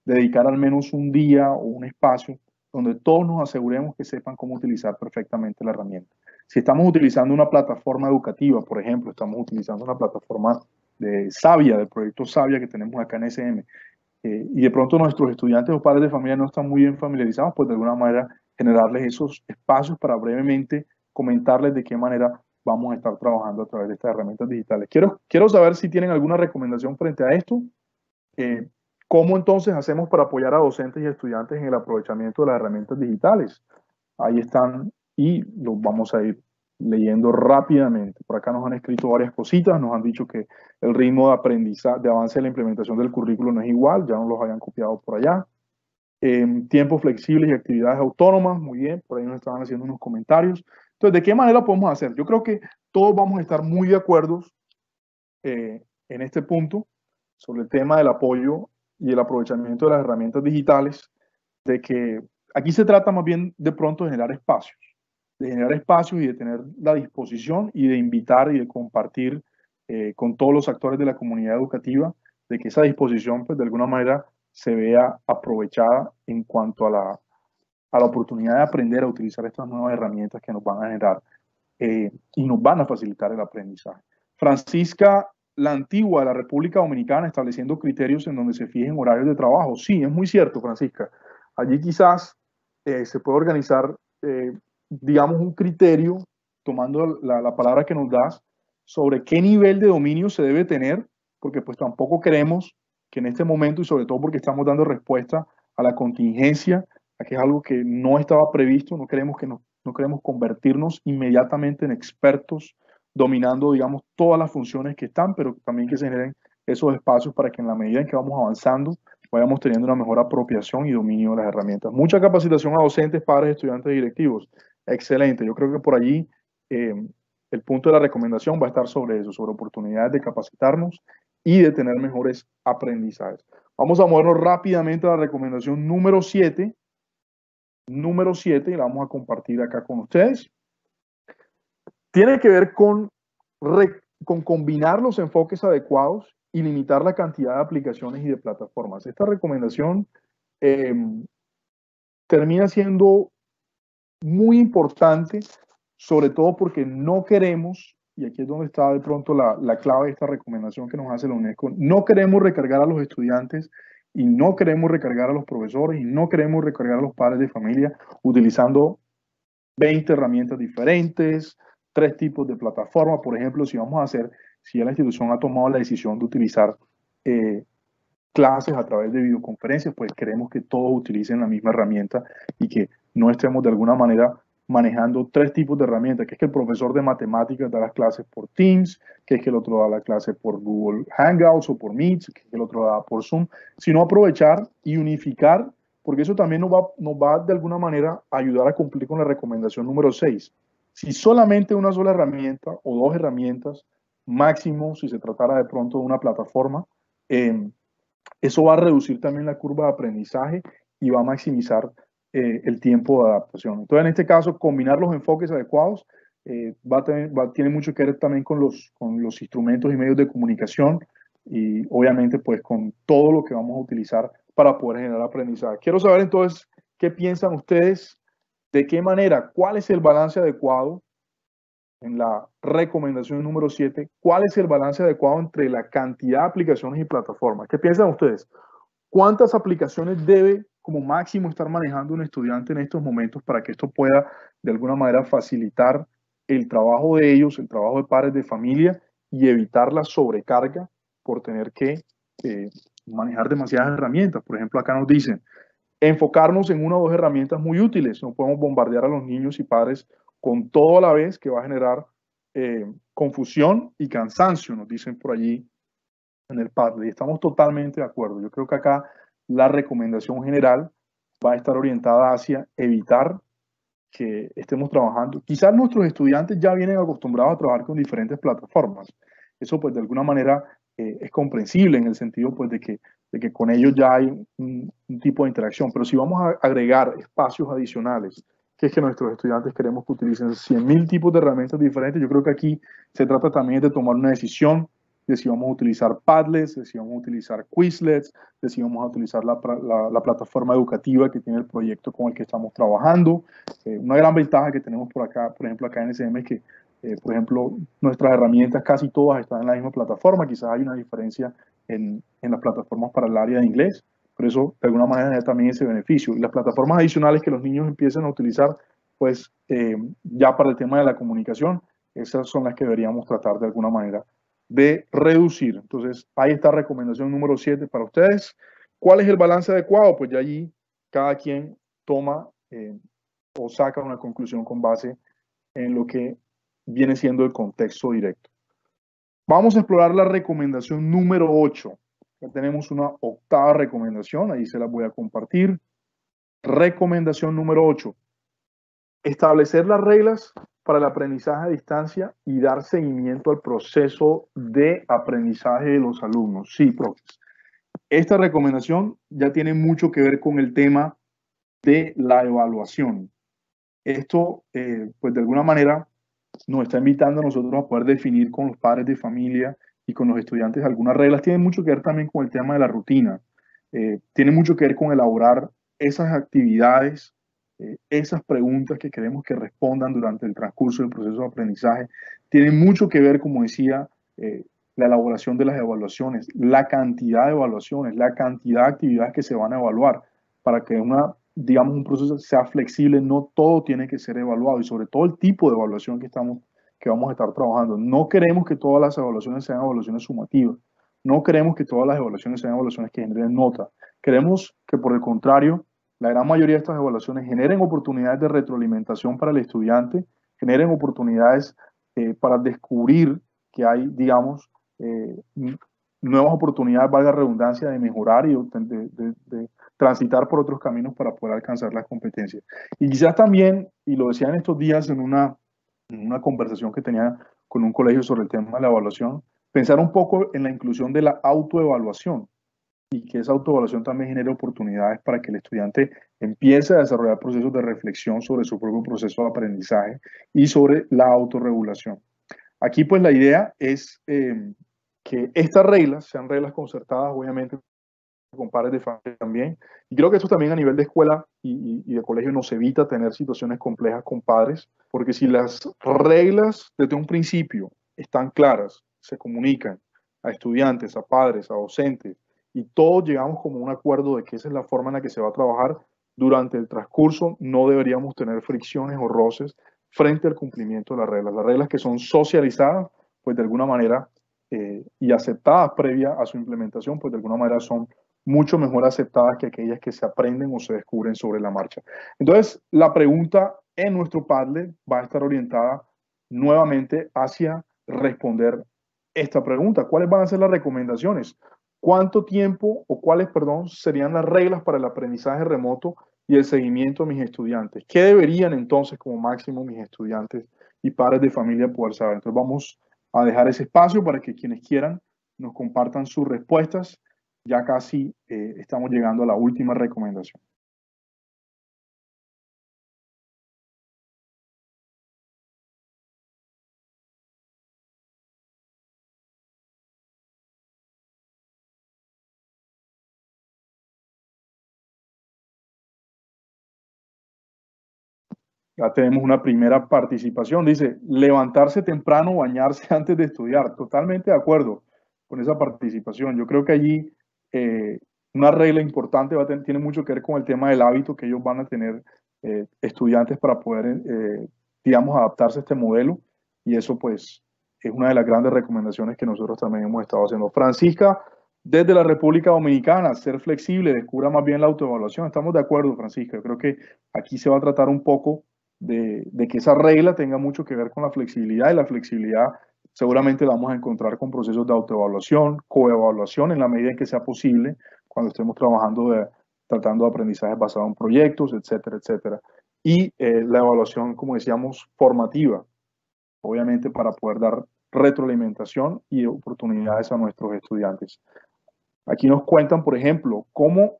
dedicar al menos un día o un espacio donde todos nos aseguremos que sepan cómo utilizar perfectamente la herramienta. Si estamos utilizando una plataforma educativa, por ejemplo, estamos utilizando una plataforma de Savia, del proyecto Savia que tenemos acá en SM, y de pronto nuestros estudiantes o padres de familia no están muy bien familiarizados, pues de alguna manera generarles esos espacios para brevemente comentarles de qué manera vamos a estar trabajando a través de estas herramientas digitales. Quiero saber si tienen alguna recomendación frente a esto. ¿Cómo entonces hacemos para apoyar a docentes y estudiantes en el aprovechamiento de las herramientas digitales? Ahí están y los vamos a ir leyendo rápidamente. Por acá nos han escrito varias cositas, nos han dicho que el ritmo de aprendizaje, de avance de la implementación del currículo no es igual, ya nos los habían copiado por allá. Tiempos flexibles y actividades autónomas, muy bien, por ahí nos estaban haciendo unos comentarios. Entonces, ¿de qué manera podemos hacer? Yo creo que todos vamos a estar muy de acuerdo en este punto sobre el tema del apoyo y el aprovechamiento de las herramientas digitales, de que aquí se trata más bien de pronto de generar espacios y de tener la disposición y de invitar y de compartir con todos los actores de la comunidad educativa, de que esa disposición pues de alguna manera se vea aprovechada en cuanto a la oportunidad de aprender a utilizar estas nuevas herramientas que nos van a generar y nos van a facilitar el aprendizaje. Francisca la Antigua de la República Dominicana estableciendo criterios en donde se fijen horarios de trabajo. Sí, es muy cierto, Francisca. Allí quizás se puede organizar, digamos, un criterio, tomando la palabra que nos das, sobre qué nivel de dominio se debe tener, porque pues tampoco queremos que en este momento, y sobre todo porque estamos dando respuesta a la contingencia, a que es algo que no estaba previsto, no queremos convertirnos inmediatamente en expertos dominando, digamos, todas las funciones que están, pero también que se generen esos espacios para que en la medida en que vamos avanzando, vayamos teniendo una mejor apropiación y dominio de las herramientas. Mucha capacitación a docentes, padres, estudiantes y directivos. Excelente. Yo creo que por allí el punto de la recomendación va a estar sobre eso, sobre oportunidades de capacitarnos y de tener mejores aprendizajes. Vamos a movernos rápidamente a la recomendación número 7. Número 7, y la vamos a compartir acá con ustedes. Tiene que ver con combinar los enfoques adecuados y limitar la cantidad de aplicaciones y de plataformas. Esta recomendación termina siendo muy importante, sobre todo porque no queremos, y aquí es donde está de pronto la clave de esta recomendación que nos hace la UNESCO, no queremos recargar a los estudiantes y no queremos recargar a los profesores y no queremos recargar a los padres de familia utilizando 20 herramientas diferentes, 3 tipos de plataformas. Por ejemplo, si ya la institución ha tomado la decisión de utilizar clases a través de videoconferencias, pues queremos que todos utilicen la misma herramienta y que no estemos de alguna manera manejando 3 tipos de herramientas, que es que el profesor de matemáticas da las clases por Teams, que es que el otro da la clase por Google Hangouts o por Meet, que es que el otro da por Zoom, sino aprovechar y unificar, porque eso también nos va de alguna manera a ayudar a cumplir con la recomendación número 6. Si solamente una sola herramienta o 2 herramientas, máximo si se tratara de pronto de una plataforma, eso va a reducir también la curva de aprendizaje y va a maximizar el tiempo de adaptación. Entonces, en este caso, combinar los enfoques adecuados tiene mucho que ver también con los instrumentos y medios de comunicación y obviamente pues con todo lo que vamos a utilizar para poder generar aprendizaje. Quiero saber entonces qué piensan ustedes, de qué manera, cuál es el balance adecuado en la recomendación número 7, cuál es el balance adecuado entre la cantidad de aplicaciones y plataformas. ¿Qué piensan ustedes? ¿Cuántas aplicaciones debe como máximo estar manejando un estudiante en estos momentos para que esto pueda de alguna manera facilitar el trabajo de ellos, el trabajo de padres de familia y evitar la sobrecarga por tener que manejar demasiadas herramientas? Por ejemplo, acá nos dicen, enfocarnos en una o dos herramientas muy útiles. No podemos bombardear a los niños y padres con todo a la vez, que va a generar confusión y cansancio, nos dicen por allí en el Padlet. Y estamos totalmente de acuerdo. Yo creo que acá la recomendación general va a estar orientada hacia evitar que estemos trabajando. Quizás nuestros estudiantes ya vienen acostumbrados a trabajar con diferentes plataformas. Eso pues de alguna manera es comprensible en el sentido pues de que con ellos ya hay un tipo de interacción. Pero si vamos a agregar espacios adicionales, que es que nuestros estudiantes queremos que utilicen 100.000 tipos de herramientas diferentes, yo creo que aquí se trata también de tomar una decisión de si vamos a utilizar Padlets, de si vamos a utilizar Quizlets, de si vamos a utilizar la plataforma educativa que tiene el proyecto con el que estamos trabajando. Una gran ventaja que tenemos por acá, por ejemplo, acá en SM es que, por ejemplo, nuestras herramientas casi todas están en la misma plataforma. Quizás hay una diferencia en las plataformas para el área de inglés, pero eso de alguna manera da también ese beneficio. Y las plataformas adicionales que los niños empiezan a utilizar, pues ya para el tema de la comunicación, esas son las que deberíamos tratar de alguna manera de reducir. Entonces, ahí está recomendación número 7 para ustedes. ¿Cuál es el balance adecuado? Pues ya allí cada quien toma o saca una conclusión con base en lo que viene siendo el contexto directo. Vamos a explorar la recomendación número 8. Ya tenemos una octava recomendación, ahí se la voy a compartir. Recomendación número 8. Establecer las reglas para el aprendizaje a distancia y dar seguimiento al proceso de aprendizaje de los alumnos. Sí, profes. Esta recomendación ya tiene mucho que ver con el tema de la evaluación. Esto, pues de alguna manera, nos está invitando a nosotros a poder definir con los padres de familia y con los estudiantes algunas reglas. Tiene mucho que ver también con el tema de la rutina. Tiene mucho que ver con elaborar esas actividades, esas preguntas que queremos que respondan durante el transcurso del proceso de aprendizaje. Tiene mucho que ver, como decía, la elaboración de las evaluaciones, la cantidad de evaluaciones, la cantidad de actividades que se van a evaluar para que digamos, un proceso sea flexible. No todo tiene que ser evaluado y sobre todo el tipo de evaluación que vamos a estar trabajando. No queremos que todas las evaluaciones sean evaluaciones sumativas. No queremos que todas las evaluaciones sean evaluaciones que generen nota. Queremos que, por el contrario, la gran mayoría de estas evaluaciones generen oportunidades de retroalimentación para el estudiante, generen oportunidades para descubrir que hay, digamos, nuevas oportunidades, valga la redundancia, de mejorar y de transitar por otros caminos para poder alcanzar las competencias. Y quizás también, y lo decía en estos días en una conversación que tenía con un colegio sobre el tema de la evaluación, pensar un poco en la inclusión de la autoevaluación y que esa autoevaluación también genere oportunidades para que el estudiante empiece a desarrollar procesos de reflexión sobre su propio proceso de aprendizaje y sobre la autorregulación. Aquí pues la idea es que estas reglas sean reglas concertadas, obviamente, con padres de familia también. Y creo que esto también a nivel de escuela y de colegio nos evita tener situaciones complejas con padres, porque si las reglas desde un principio están claras, se comunican a estudiantes, a padres, a docentes, y todos llegamos como a un acuerdo de que esa es la forma en la que se va a trabajar durante el transcurso, no deberíamos tener fricciones o roces frente al cumplimiento de las reglas. Las reglas que son socializadas, pues de alguna manera, y aceptadas previa a su implementación, pues de alguna manera son mucho mejor aceptadas que aquellas que se aprenden o se descubren sobre la marcha. Entonces, la pregunta en nuestro Padlet va a estar orientada nuevamente hacia responder esta pregunta. ¿Cuáles van a ser las recomendaciones? ¿Cuánto tiempo o cuáles, perdón, serían las reglas para el aprendizaje remoto y el seguimiento de mis estudiantes? ¿Qué deberían entonces como máximo mis estudiantes y padres de familia poder saber? Entonces vamos a dejar ese espacio para que quienes quieran nos compartan sus respuestas. Ya casi estamos llegando a la última recomendación. Ya tenemos una primera participación. Dice, levantarse temprano, bañarse antes de estudiar. Totalmente de acuerdo con esa participación. Yo creo que allí una regla importante tiene mucho que ver con el tema del hábito que ellos van a tener estudiantes para poder, digamos, adaptarse a este modelo. Y eso, pues, es una de las grandes recomendaciones que nosotros también hemos estado haciendo. Francisca, desde la República Dominicana, ser flexible, descubra más bien la autoevaluación. Estamos de acuerdo, Francisca. Yo creo que aquí se va a tratar un poco de que esa regla tenga mucho que ver con la flexibilidad, y la flexibilidad seguramente la vamos a encontrar con procesos de autoevaluación, coevaluación en la medida en que sea posible, cuando estemos tratando de aprendizajes basados en proyectos, etcétera, etcétera. Y la evaluación, como decíamos, formativa, obviamente para poder dar retroalimentación y oportunidades a nuestros estudiantes. Aquí nos cuentan, por ejemplo, cómo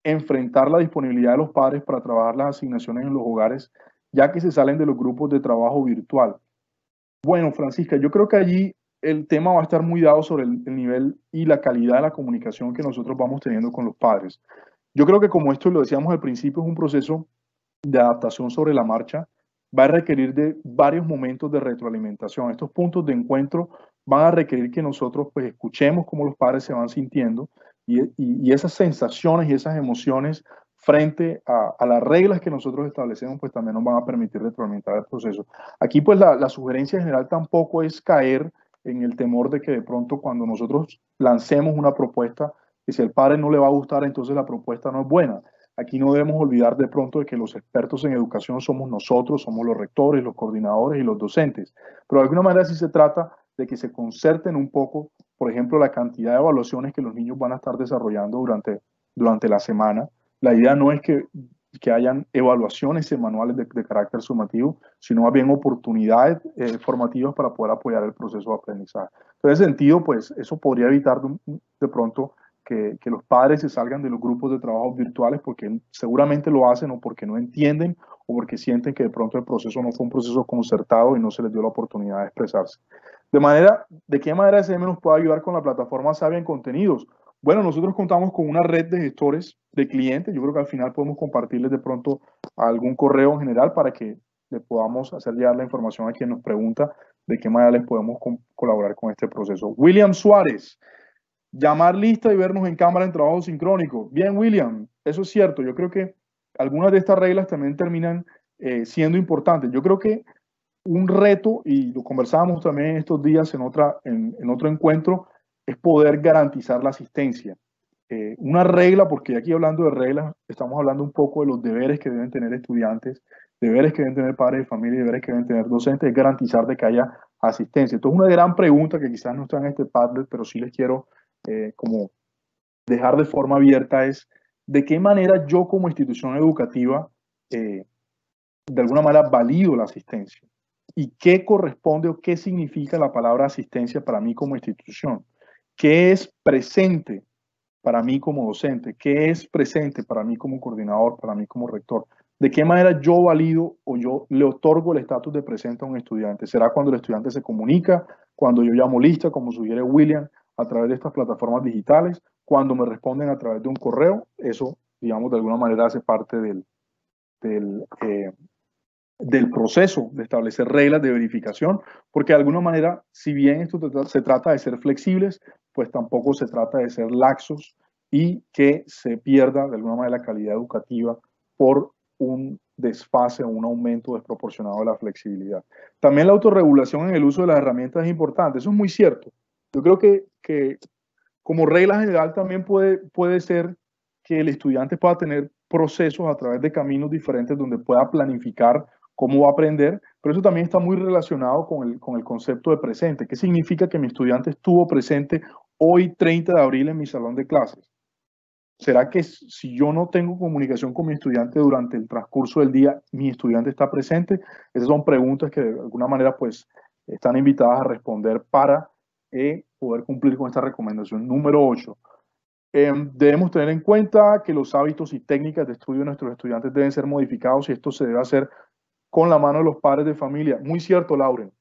enfrentar la disponibilidad de los padres para trabajar las asignaciones en los hogares, ya que se salen de los grupos de trabajo virtual. Bueno, Francisca, yo creo que allí el tema va a estar muy dado sobre el nivel y la calidad de la comunicación que nosotros vamos teniendo con los padres. Yo creo que, como esto lo decíamos al principio, es un proceso de adaptación sobre la marcha, va a requerir de varios momentos de retroalimentación. Estos puntos de encuentro van a requerir que nosotros, pues, escuchemos cómo los padres se van sintiendo, y esas sensaciones y esas emociones frente a las reglas que nosotros establecemos, pues también nos van a permitir retroalimentar el proceso. Aquí, pues, la sugerencia general tampoco es caer en el temor de que de pronto, cuando nosotros lancemos una propuesta, que si al padre no le va a gustar, entonces la propuesta no es buena. Aquí no debemos olvidar de pronto de que los expertos en educación somos nosotros, somos los rectores, los coordinadores y los docentes. Pero de alguna manera sí se trata de que se concerten un poco, por ejemplo, la cantidad de evaluaciones que los niños van a estar desarrollando durante la semana. La idea no es que hayan evaluaciones semanales de carácter sumativo, sino más bien oportunidades formativas para poder apoyar el proceso de aprendizaje. En ese sentido, pues eso podría evitar de pronto que los padres se salgan de los grupos de trabajo virtuales, porque seguramente lo hacen o porque no entienden o porque sienten que de pronto el proceso no fue un proceso concertado y no se les dio la oportunidad de expresarse. ¿De qué manera SM nos puede ayudar con la plataforma Sabia en Contenidos? Bueno, nosotros contamos con una red de gestores de clientes. Yo creo que al final podemos compartirles de pronto algún correo en general para que le podamos hacer llegar la información a quien nos pregunta de qué manera les podemos colaborar con este proceso. William Suárez, llamar lista y vernos en cámara en trabajo sincrónico. Bien, William, eso es cierto. Yo creo que algunas de estas reglas también terminan siendo importantes. Yo creo que un reto, y lo conversábamos también estos días en otro encuentro, es poder garantizar la asistencia. Una regla, porque aquí, hablando de reglas, estamos hablando un poco de los deberes que deben tener estudiantes, deberes que deben tener padres de familia y deberes que deben tener docentes, es garantizar de que haya asistencia. Entonces, una gran pregunta que quizás no está en este Padlet, pero sí les quiero como dejar de forma abierta, es de qué manera yo, como institución educativa, de alguna manera valido la asistencia, y qué corresponde o qué significa la palabra asistencia para mí como institución, qué es presente para mí como docente, qué es presente para mí como coordinador, para mí como rector. ¿De qué manera yo valido o yo le otorgo el estatus de presente a un estudiante? ¿Será cuando el estudiante se comunica, cuando yo llamo lista, como sugiere William, a través de estas plataformas digitales, cuando me responden a través de un correo? Eso, digamos, de alguna manera hace parte del proceso de establecer reglas de verificación, porque de alguna manera, si bien esto se trata de ser flexibles, pues tampoco se trata de ser laxos y que se pierda de alguna manera la calidad educativa por un desfase o un aumento desproporcionado de la flexibilidad. También la autorregulación en el uso de las herramientas es importante. Eso es muy cierto. Yo creo que como regla general también puede ser que el estudiante pueda tener procesos a través de caminos diferentes donde pueda planificar cómo va a aprender, pero eso también está muy relacionado con el concepto de presente. ¿Qué significa que mi estudiante estuvo presente hoy, 30 de abril, en mi salón de clases? ¿Será que si yo no tengo comunicación con mi estudiante durante el transcurso del día, mi estudiante está presente? Esas son preguntas que de alguna manera, pues, están invitadas a responder para poder cumplir con esta recomendación número 8. Debemos tener en cuenta que los hábitos y técnicas de estudio de nuestros estudiantes deben ser modificados, y esto se debe hacer con la mano de los padres de familia. Muy cierto, Lauren.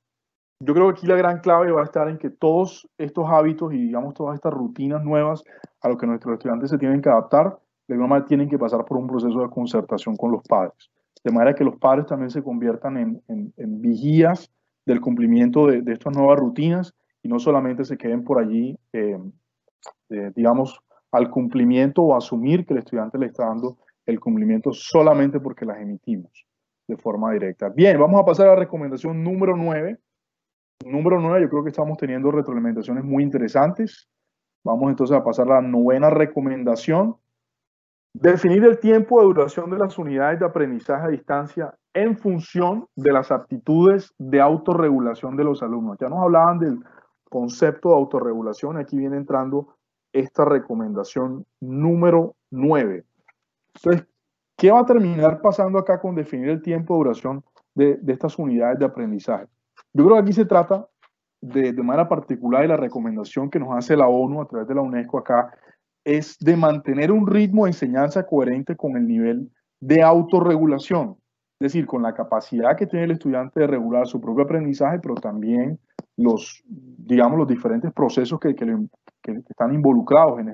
Yo creo que aquí la gran clave va a estar en que todos estos hábitos y, digamos, todas estas rutinas nuevas a lo que nuestros estudiantes se tienen que adaptar, de alguna manera tienen que pasar por un proceso de concertación con los padres. de manera que los padres también se conviertan en vigías del cumplimiento de estas nuevas rutinas y no solamente se queden por allí, digamos, al cumplimiento o asumir que el estudiante le está dando el cumplimiento solamente porque las emitimos de forma directa. Bien, vamos a pasar a la recomendación número 9. Número 9, yo creo que estamos teniendo retroalimentaciones muy interesantes. Vamos entonces a pasar a la novena recomendación. Definir el tiempo de duración de las unidades de aprendizaje a distancia en función de las aptitudes de autorregulación de los alumnos. Ya nos hablaban del concepto de autorregulación, aquí viene entrando esta recomendación número 9. Entonces, ¿qué va a terminar pasando acá con definir el tiempo de duración de estas unidades de aprendizaje? Yo creo que aquí se trata de manera particular, y la recomendación que nos hace la ONU a través de la UNESCO acá es de mantener un ritmo de enseñanza coherente con el nivel de autorregulación, es decir, con la capacidad que tiene el estudiante de regular su propio aprendizaje, pero también los diferentes procesos que están involucrados en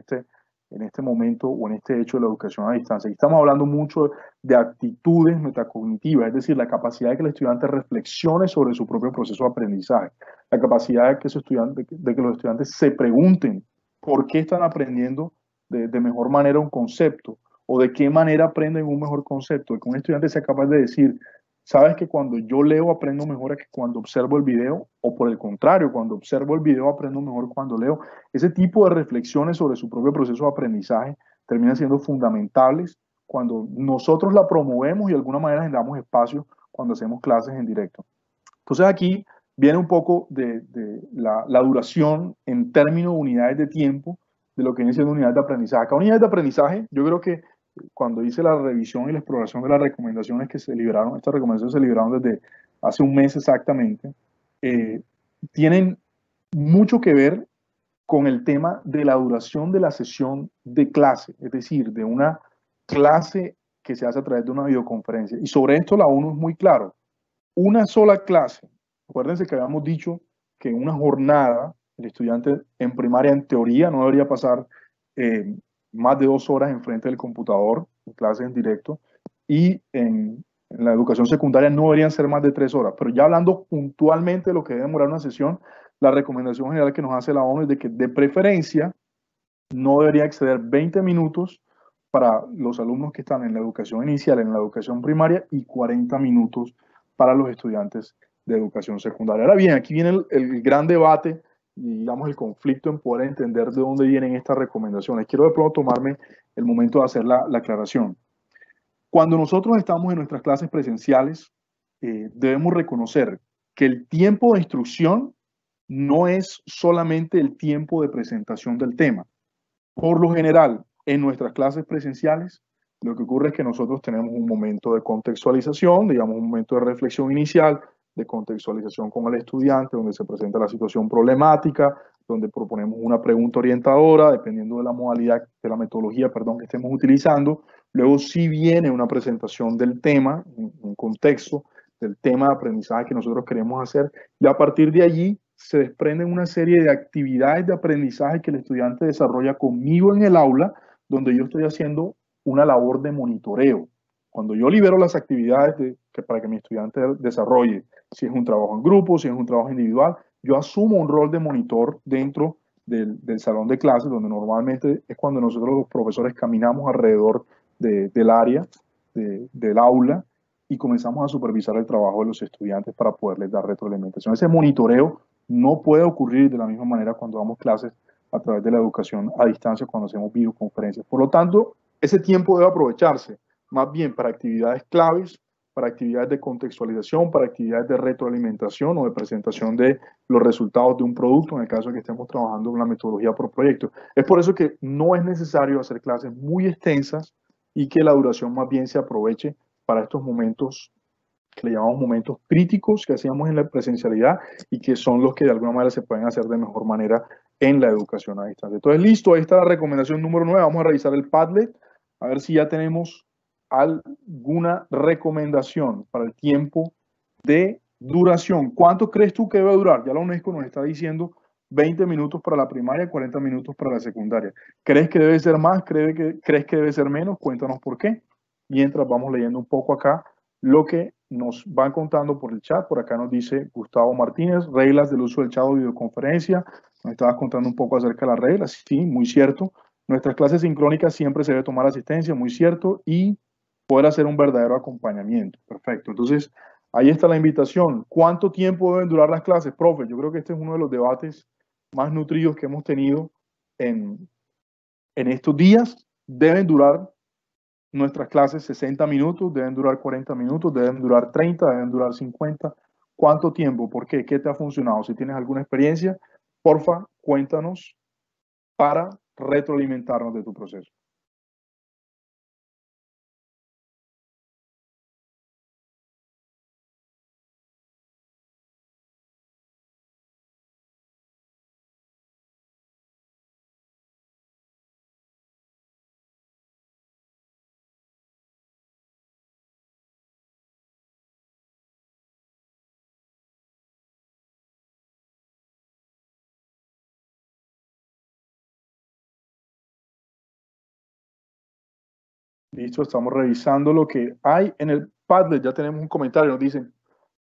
este momento o en este hecho de la educación a distancia. Y estamos hablando mucho de actitudes metacognitivas, es decir, la capacidad de que el estudiante reflexione sobre su propio proceso de aprendizaje, la capacidad de que los estudiantes se pregunten por qué están aprendiendo de mejor manera un concepto o de qué manera aprenden un mejor concepto, de que un estudiante sea capaz de decir, sabes que cuando yo leo aprendo mejor que cuando observo el video, o por el contrario, cuando observo el video aprendo mejor cuando leo. Ese tipo de reflexiones sobre su propio proceso de aprendizaje terminan siendo fundamentales cuando nosotros la promovemos y de alguna manera le damos espacio cuando hacemos clases en directo. Entonces aquí viene un poco de la duración en términos de unidades de tiempo de lo que viene siendo unidades de aprendizaje. Acá unidades de aprendizaje, yo creo que cuando hice la revisión y la exploración de las recomendaciones que se liberaron, estas recomendaciones se liberaron desde hace un mes exactamente, tienen mucho que ver con el tema de la duración de la sesión de clase, es decir, de una clase que se hace a través de una videoconferencia. Y sobre esto la ONU es muy claro. Una sola clase. Acuérdense que habíamos dicho que en una jornada el estudiante en primaria en teoría no debería pasar más de 2 horas enfrente del computador, en clases en directo, y en la educación secundaria no deberían ser más de 3 horas. Pero ya hablando puntualmente de lo que debe demorar una sesión, la recomendación general que nos hace la ONU es de que de preferencia no debería exceder 20 minutos para los alumnos que están en la educación inicial, en la educación primaria, y 40 minutos para los estudiantes de educación secundaria. Ahora bien, aquí viene el gran debate y digamos el conflicto en poder entender de dónde vienen estas recomendaciones. Quiero de pronto tomarme el momento de hacer la aclaración. Cuando nosotros estamos en nuestras clases presenciales, debemos reconocer que el tiempo de instrucción no es solamente el tiempo de presentación del tema. Por lo general, en nuestras clases presenciales, lo que ocurre es que nosotros tenemos un momento de contextualización, digamos un momento de reflexión inicial, de contextualización con el estudiante, donde se presenta la situación problemática, donde proponemos una pregunta orientadora, dependiendo de la modalidad, de la metodología, perdón, que estemos utilizando. Luego sí viene una presentación del tema, un contexto del tema de aprendizaje que nosotros queremos hacer, y a partir de allí se desprenden una serie de actividades de aprendizaje que el estudiante desarrolla conmigo en el aula, donde yo estoy haciendo una labor de monitoreo. Cuando yo libero las actividades para que mi estudiante desarrolle, si es un trabajo en grupo, si es un trabajo individual, yo asumo un rol de monitor dentro del salón de clases, donde normalmente es cuando nosotros los profesores caminamos alrededor del área, del aula, y comenzamos a supervisar el trabajo de los estudiantes para poderles dar retroalimentación. Ese monitoreo no puede ocurrir de la misma manera cuando damos clases a través de la educación a distancia, cuando hacemos videoconferencias. Por lo tanto, ese tiempo debe aprovecharse más bien para actividades claves, para actividades de contextualización, para actividades de retroalimentación o de presentación de los resultados de un producto, en el caso de que estemos trabajando en una metodología por proyecto. Es por eso que no es necesario hacer clases muy extensas y que la duración más bien se aproveche para estos momentos que le llamamos momentos críticos que hacíamos en la presencialidad y que son los que de alguna manera se pueden hacer de mejor manera en la educación a distancia. Entonces, listo, ahí está la recomendación número 9. Vamos a revisar el Padlet, a ver si ya tenemos alguna recomendación para el tiempo de duración. ¿Cuánto crees tú que debe durar? Ya la UNESCO nos está diciendo 20 minutos para la primaria, 40 minutos para la secundaria. ¿Crees que debe ser más? ¿Crees que debe ser menos? Cuéntanos por qué. Mientras vamos leyendo un poco acá lo que nos van contando por el chat. Por acá nos dice Gustavo Martínez, reglas del uso del chat o videoconferencia. Nos estabas contando un poco acerca de las reglas. Sí, muy cierto. Nuestras clases sincrónicas siempre se debe tomar asistencia, muy cierto, y poder hacer un verdadero acompañamiento. Perfecto. Entonces, ahí está la invitación. ¿Cuánto tiempo deben durar las clases, profe? Yo creo que este es uno de los debates más nutridos que hemos tenido en estos días. Deben durar nuestras clases 60 minutos, deben durar 40 minutos, deben durar 30, deben durar 50. ¿Cuánto tiempo? ¿Por qué? ¿Qué te ha funcionado? Si tienes alguna experiencia, porfa, cuéntanos para retroalimentarnos de tu proceso. Listo, estamos revisando lo que hay en el Padlet. Ya tenemos un comentario, nos dicen,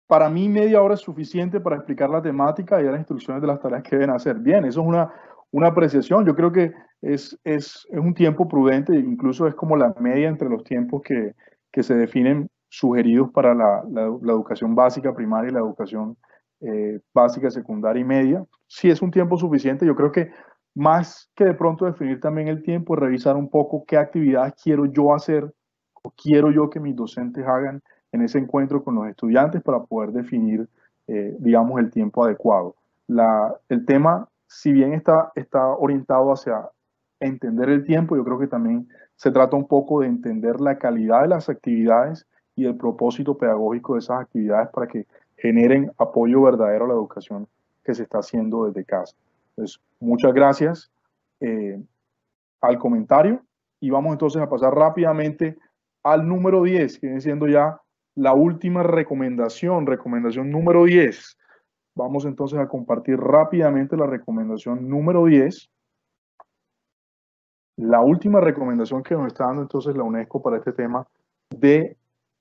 para mí media hora es suficiente para explicar la temática y dar instrucciones de las tareas que deben hacer. Bien, eso es una apreciación. Yo creo que es un tiempo prudente, incluso es como la media entre los tiempos que se definen sugeridos para la educación básica primaria y la educación básica, secundaria y media. Sí, es un tiempo suficiente. Yo creo que más que de pronto definir también el tiempo, revisar un poco qué actividades quiero yo hacer o quiero yo que mis docentes hagan en ese encuentro con los estudiantes para poder definir, digamos, el tiempo adecuado. El tema, si bien está orientado hacia entender el tiempo, yo creo que también se trata un poco de entender la calidad de las actividades y el propósito pedagógico de esas actividades para que generen apoyo verdadero a la educación que se está haciendo desde casa. Entonces, muchas gracias al comentario y vamos entonces a pasar rápidamente al número 10, que viene siendo ya la última recomendación, recomendación número 10. Vamos entonces a compartir rápidamente la recomendación número 10. La última recomendación que nos está dando entonces la UNESCO para este tema de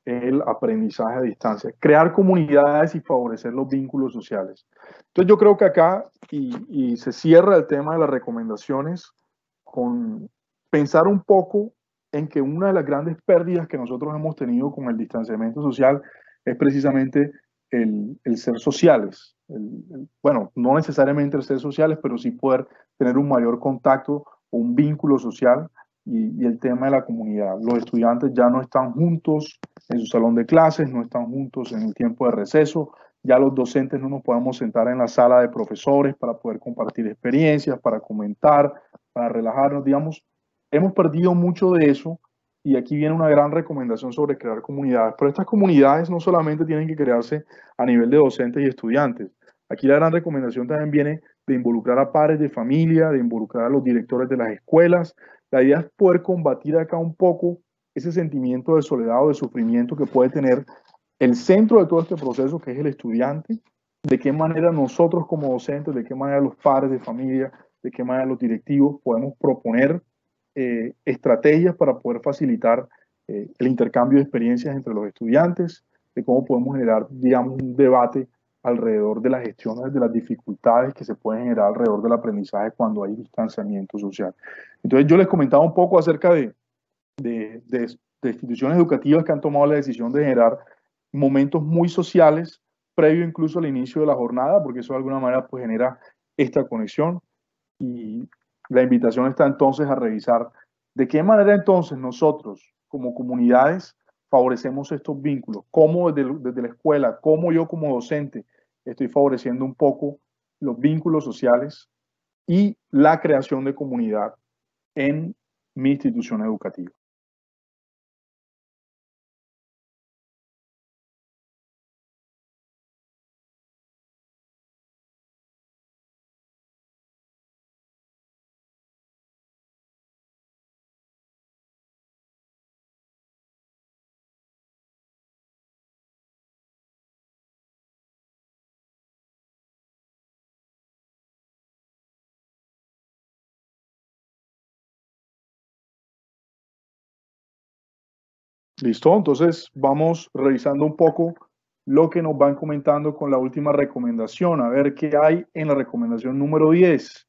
el aprendizaje a distancia, crear comunidades y favorecer los vínculos sociales. Entonces yo creo que acá, y se cierra el tema de las recomendaciones con pensar un poco en que una de las grandes pérdidas que nosotros hemos tenido con el distanciamiento social es precisamente el ser sociales. Bueno, no necesariamente el ser sociales, pero sí poder tener un mayor contacto o un vínculo social y el tema de la comunidad. Los estudiantes ya no están juntos en su salón de clases, no están juntos en el tiempo de receso, ya los docentes no nos podemos sentar en la sala de profesores para poder compartir experiencias, para comentar, para relajarnos, digamos, hemos perdido mucho de eso y aquí viene una gran recomendación sobre crear comunidades, pero estas comunidades no solamente tienen que crearse a nivel de docentes y estudiantes, aquí la gran recomendación también viene de involucrar a padres de familia, de involucrar a los directores de las escuelas, la idea es poder combatir acá un poco ese sentimiento de soledad o de sufrimiento que puede tener el centro de todo este proceso, que es el estudiante, de qué manera nosotros como docentes, de qué manera los padres de familia, de qué manera los directivos podemos proponer estrategias para poder facilitar el intercambio de experiencias entre los estudiantes, de cómo podemos generar, digamos, un debate alrededor de las gestiones de las dificultades que se pueden generar alrededor del aprendizaje cuando hay distanciamiento social. Entonces yo les comentaba un poco acerca de instituciones educativas que han tomado la decisión de generar momentos muy sociales, previo incluso al inicio de la jornada, porque eso de alguna manera pues genera esta conexión y la invitación está entonces a revisar de qué manera entonces nosotros como comunidades favorecemos estos vínculos, cómo desde la escuela, cómo yo como docente estoy favoreciendo un poco los vínculos sociales y la creación de comunidad en mi institución educativa. Listo, entonces vamos revisando un poco lo que nos van comentando con la última recomendación, a ver qué hay en la recomendación número 10.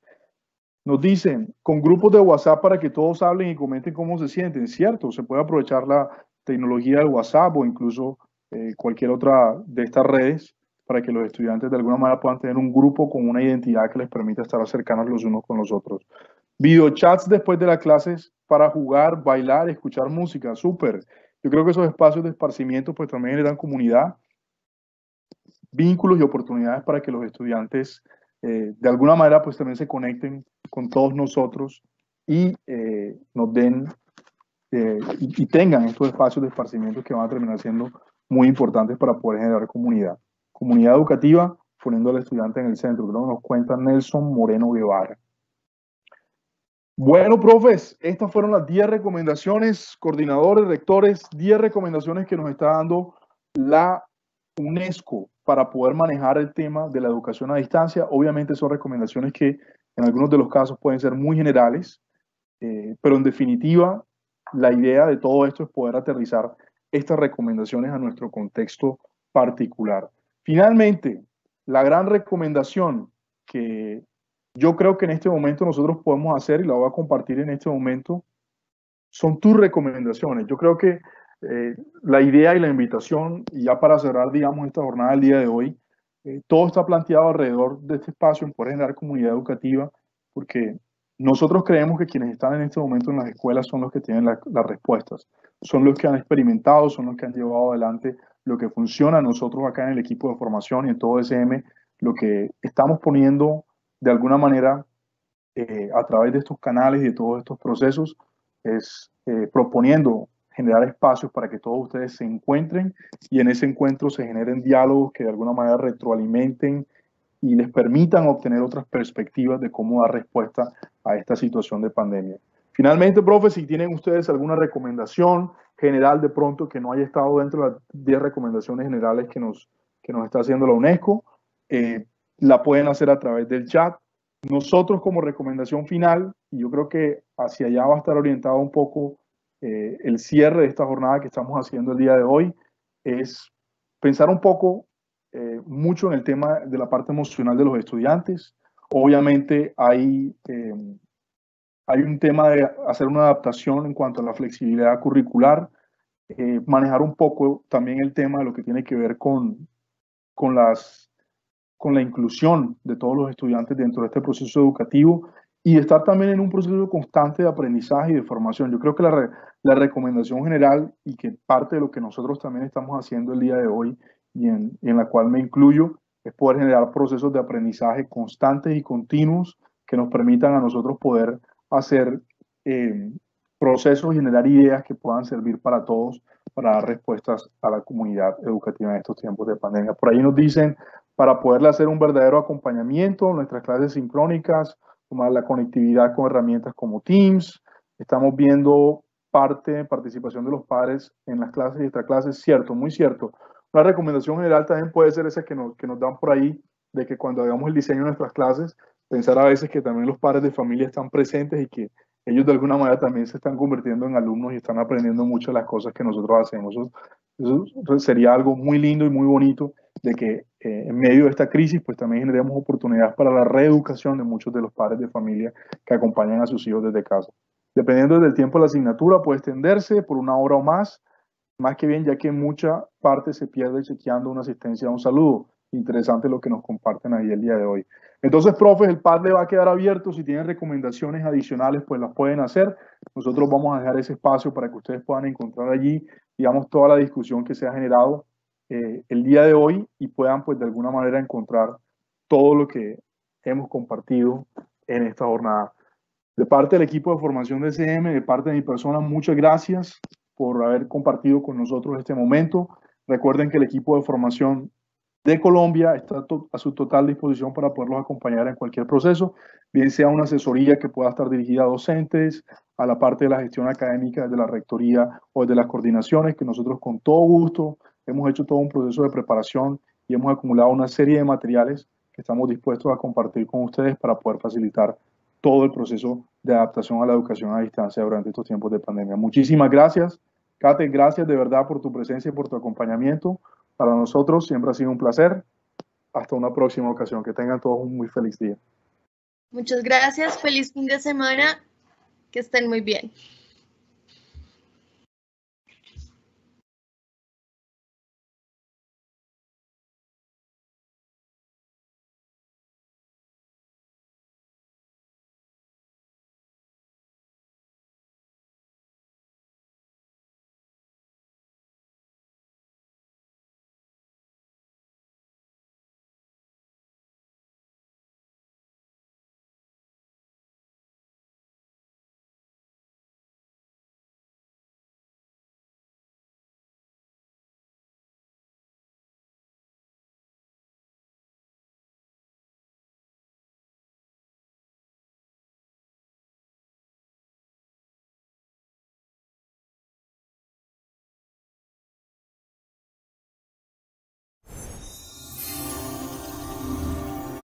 Nos dicen, con grupos de WhatsApp para que todos hablen y comenten cómo se sienten, ¿cierto? Se puede aprovechar la tecnología del WhatsApp o incluso cualquier otra de estas redes para que los estudiantes de alguna manera puedan tener un grupo con una identidad que les permita estar cercanos los unos con los otros. Videochats después de las clases para jugar, bailar, escuchar música, súper. Yo creo que esos espacios de esparcimiento pues también generan comunidad, vínculos y oportunidades para que los estudiantes de alguna manera pues también se conecten con todos nosotros y nos den y tengan estos espacios de esparcimiento que van a terminar siendo muy importantes para poder generar comunidad. Comunidad educativa poniendo al estudiante en el centro, que nos cuenta Nelson Moreno Guevara. Bueno, profes, estas fueron las 10 recomendaciones, coordinadores, rectores, 10 recomendaciones que nos está dando la UNESCO para poder manejar el tema de la educación a distancia. Obviamente son recomendaciones que en algunos de los casos pueden ser muy generales, pero en definitiva la idea de todo esto es poder aterrizar estas recomendaciones a nuestro contexto particular. Finalmente, la gran recomendación que yo creo que en este momento nosotros podemos hacer, y la voy a compartir en este momento, son tus recomendaciones. Yo creo que la idea y la invitación, y ya para cerrar, digamos, esta jornada del día de hoy, todo está planteado alrededor de este espacio en poder generar comunidad educativa, porque nosotros creemos que quienes están en este momento en las escuelas son los que tienen las respuestas, son los que han experimentado, son los que han llevado adelante lo que funciona. Nosotros acá en el equipo de formación y en todo SM, lo que estamos poniendo de alguna manera a través de estos canales y de todos estos procesos es proponiendo generar espacios para que todos ustedes se encuentren y en ese encuentro se generen diálogos que de alguna manera retroalimenten y les permitan obtener otras perspectivas de cómo dar respuesta a esta situación de pandemia. Finalmente, profe, si tienen ustedes alguna recomendación general de pronto que no haya estado dentro de las 10 recomendaciones generales que nos está haciendo la UNESCO, la pueden hacer a través del chat. Nosotros como recomendación final, y yo creo que hacia allá va a estar orientado un poco el cierre de esta jornada que estamos haciendo el día de hoy, es pensar un poco mucho en el tema de la parte emocional de los estudiantes. Obviamente hay un tema de hacer una adaptación en cuanto a la flexibilidad curricular, manejar un poco también el tema de lo que tiene que ver con la inclusión de todos los estudiantes dentro de este proceso educativo y estar también en un proceso constante de aprendizaje y de formación. Yo creo que la recomendación general y que parte de lo que nosotros también estamos haciendo el día de hoy y en la cual me incluyo es poder generar procesos de aprendizaje constantes y continuos que nos permitan a nosotros poder hacer procesos y generar ideas que puedan servir para todos para dar respuestas a la comunidad educativa en estos tiempos de pandemia. Por ahí nos dicen, para poderle hacer un verdadero acompañamiento, nuestras clases sincrónicas, tomar la conectividad con herramientas como Teams. Estamos viendo participación de los padres en las clases y extraclases, cierto, muy cierto. Una recomendación general también puede ser esa que nos dan por ahí, de que cuando hagamos el diseño de nuestras clases, pensar a veces que también los padres de familia están presentes y que ellos de alguna manera también se están convirtiendo en alumnos y están aprendiendo mucho de las cosas que nosotros hacemos. Eso sería algo muy lindo y muy bonito de que en medio de esta crisis pues también generemos oportunidades para la reeducación de muchos de los padres de familia que acompañan a sus hijos desde casa. Dependiendo del tiempo de la asignatura puede extenderse por una hora o más que bien ya que en mucha parte se pierde chequeando una asistencia a un saludo. Interesante lo que nos comparten ahí el día de hoy. Entonces, profes, el pad le va a quedar abierto. Si tienen recomendaciones adicionales, pues las pueden hacer. Nosotros vamos a dejar ese espacio para que ustedes puedan encontrar allí, digamos, toda la discusión que se ha generado el día de hoy y puedan, pues, de alguna manera encontrar todo lo que hemos compartido en esta jornada. De parte del equipo de formación de SM, de parte de mi persona, muchas gracias por haber compartido con nosotros este momento. Recuerden que el equipo de formación de Colombia está a su total disposición para poderlos acompañar en cualquier proceso, bien sea una asesoría que pueda estar dirigida a docentes, a la parte de la gestión académica de la rectoría o de las coordinaciones, que nosotros con todo gusto hemos hecho todo un proceso de preparación y hemos acumulado una serie de materiales que estamos dispuestos a compartir con ustedes para poder facilitar todo el proceso de adaptación a la educación a distancia durante estos tiempos de pandemia. Muchísimas gracias. Kate, gracias de verdad por tu presencia y por tu acompañamiento. Para nosotros siempre ha sido un placer. Hasta una próxima ocasión. Que tengan todos un muy feliz día. Muchas gracias, feliz fin de semana, que estén muy bien.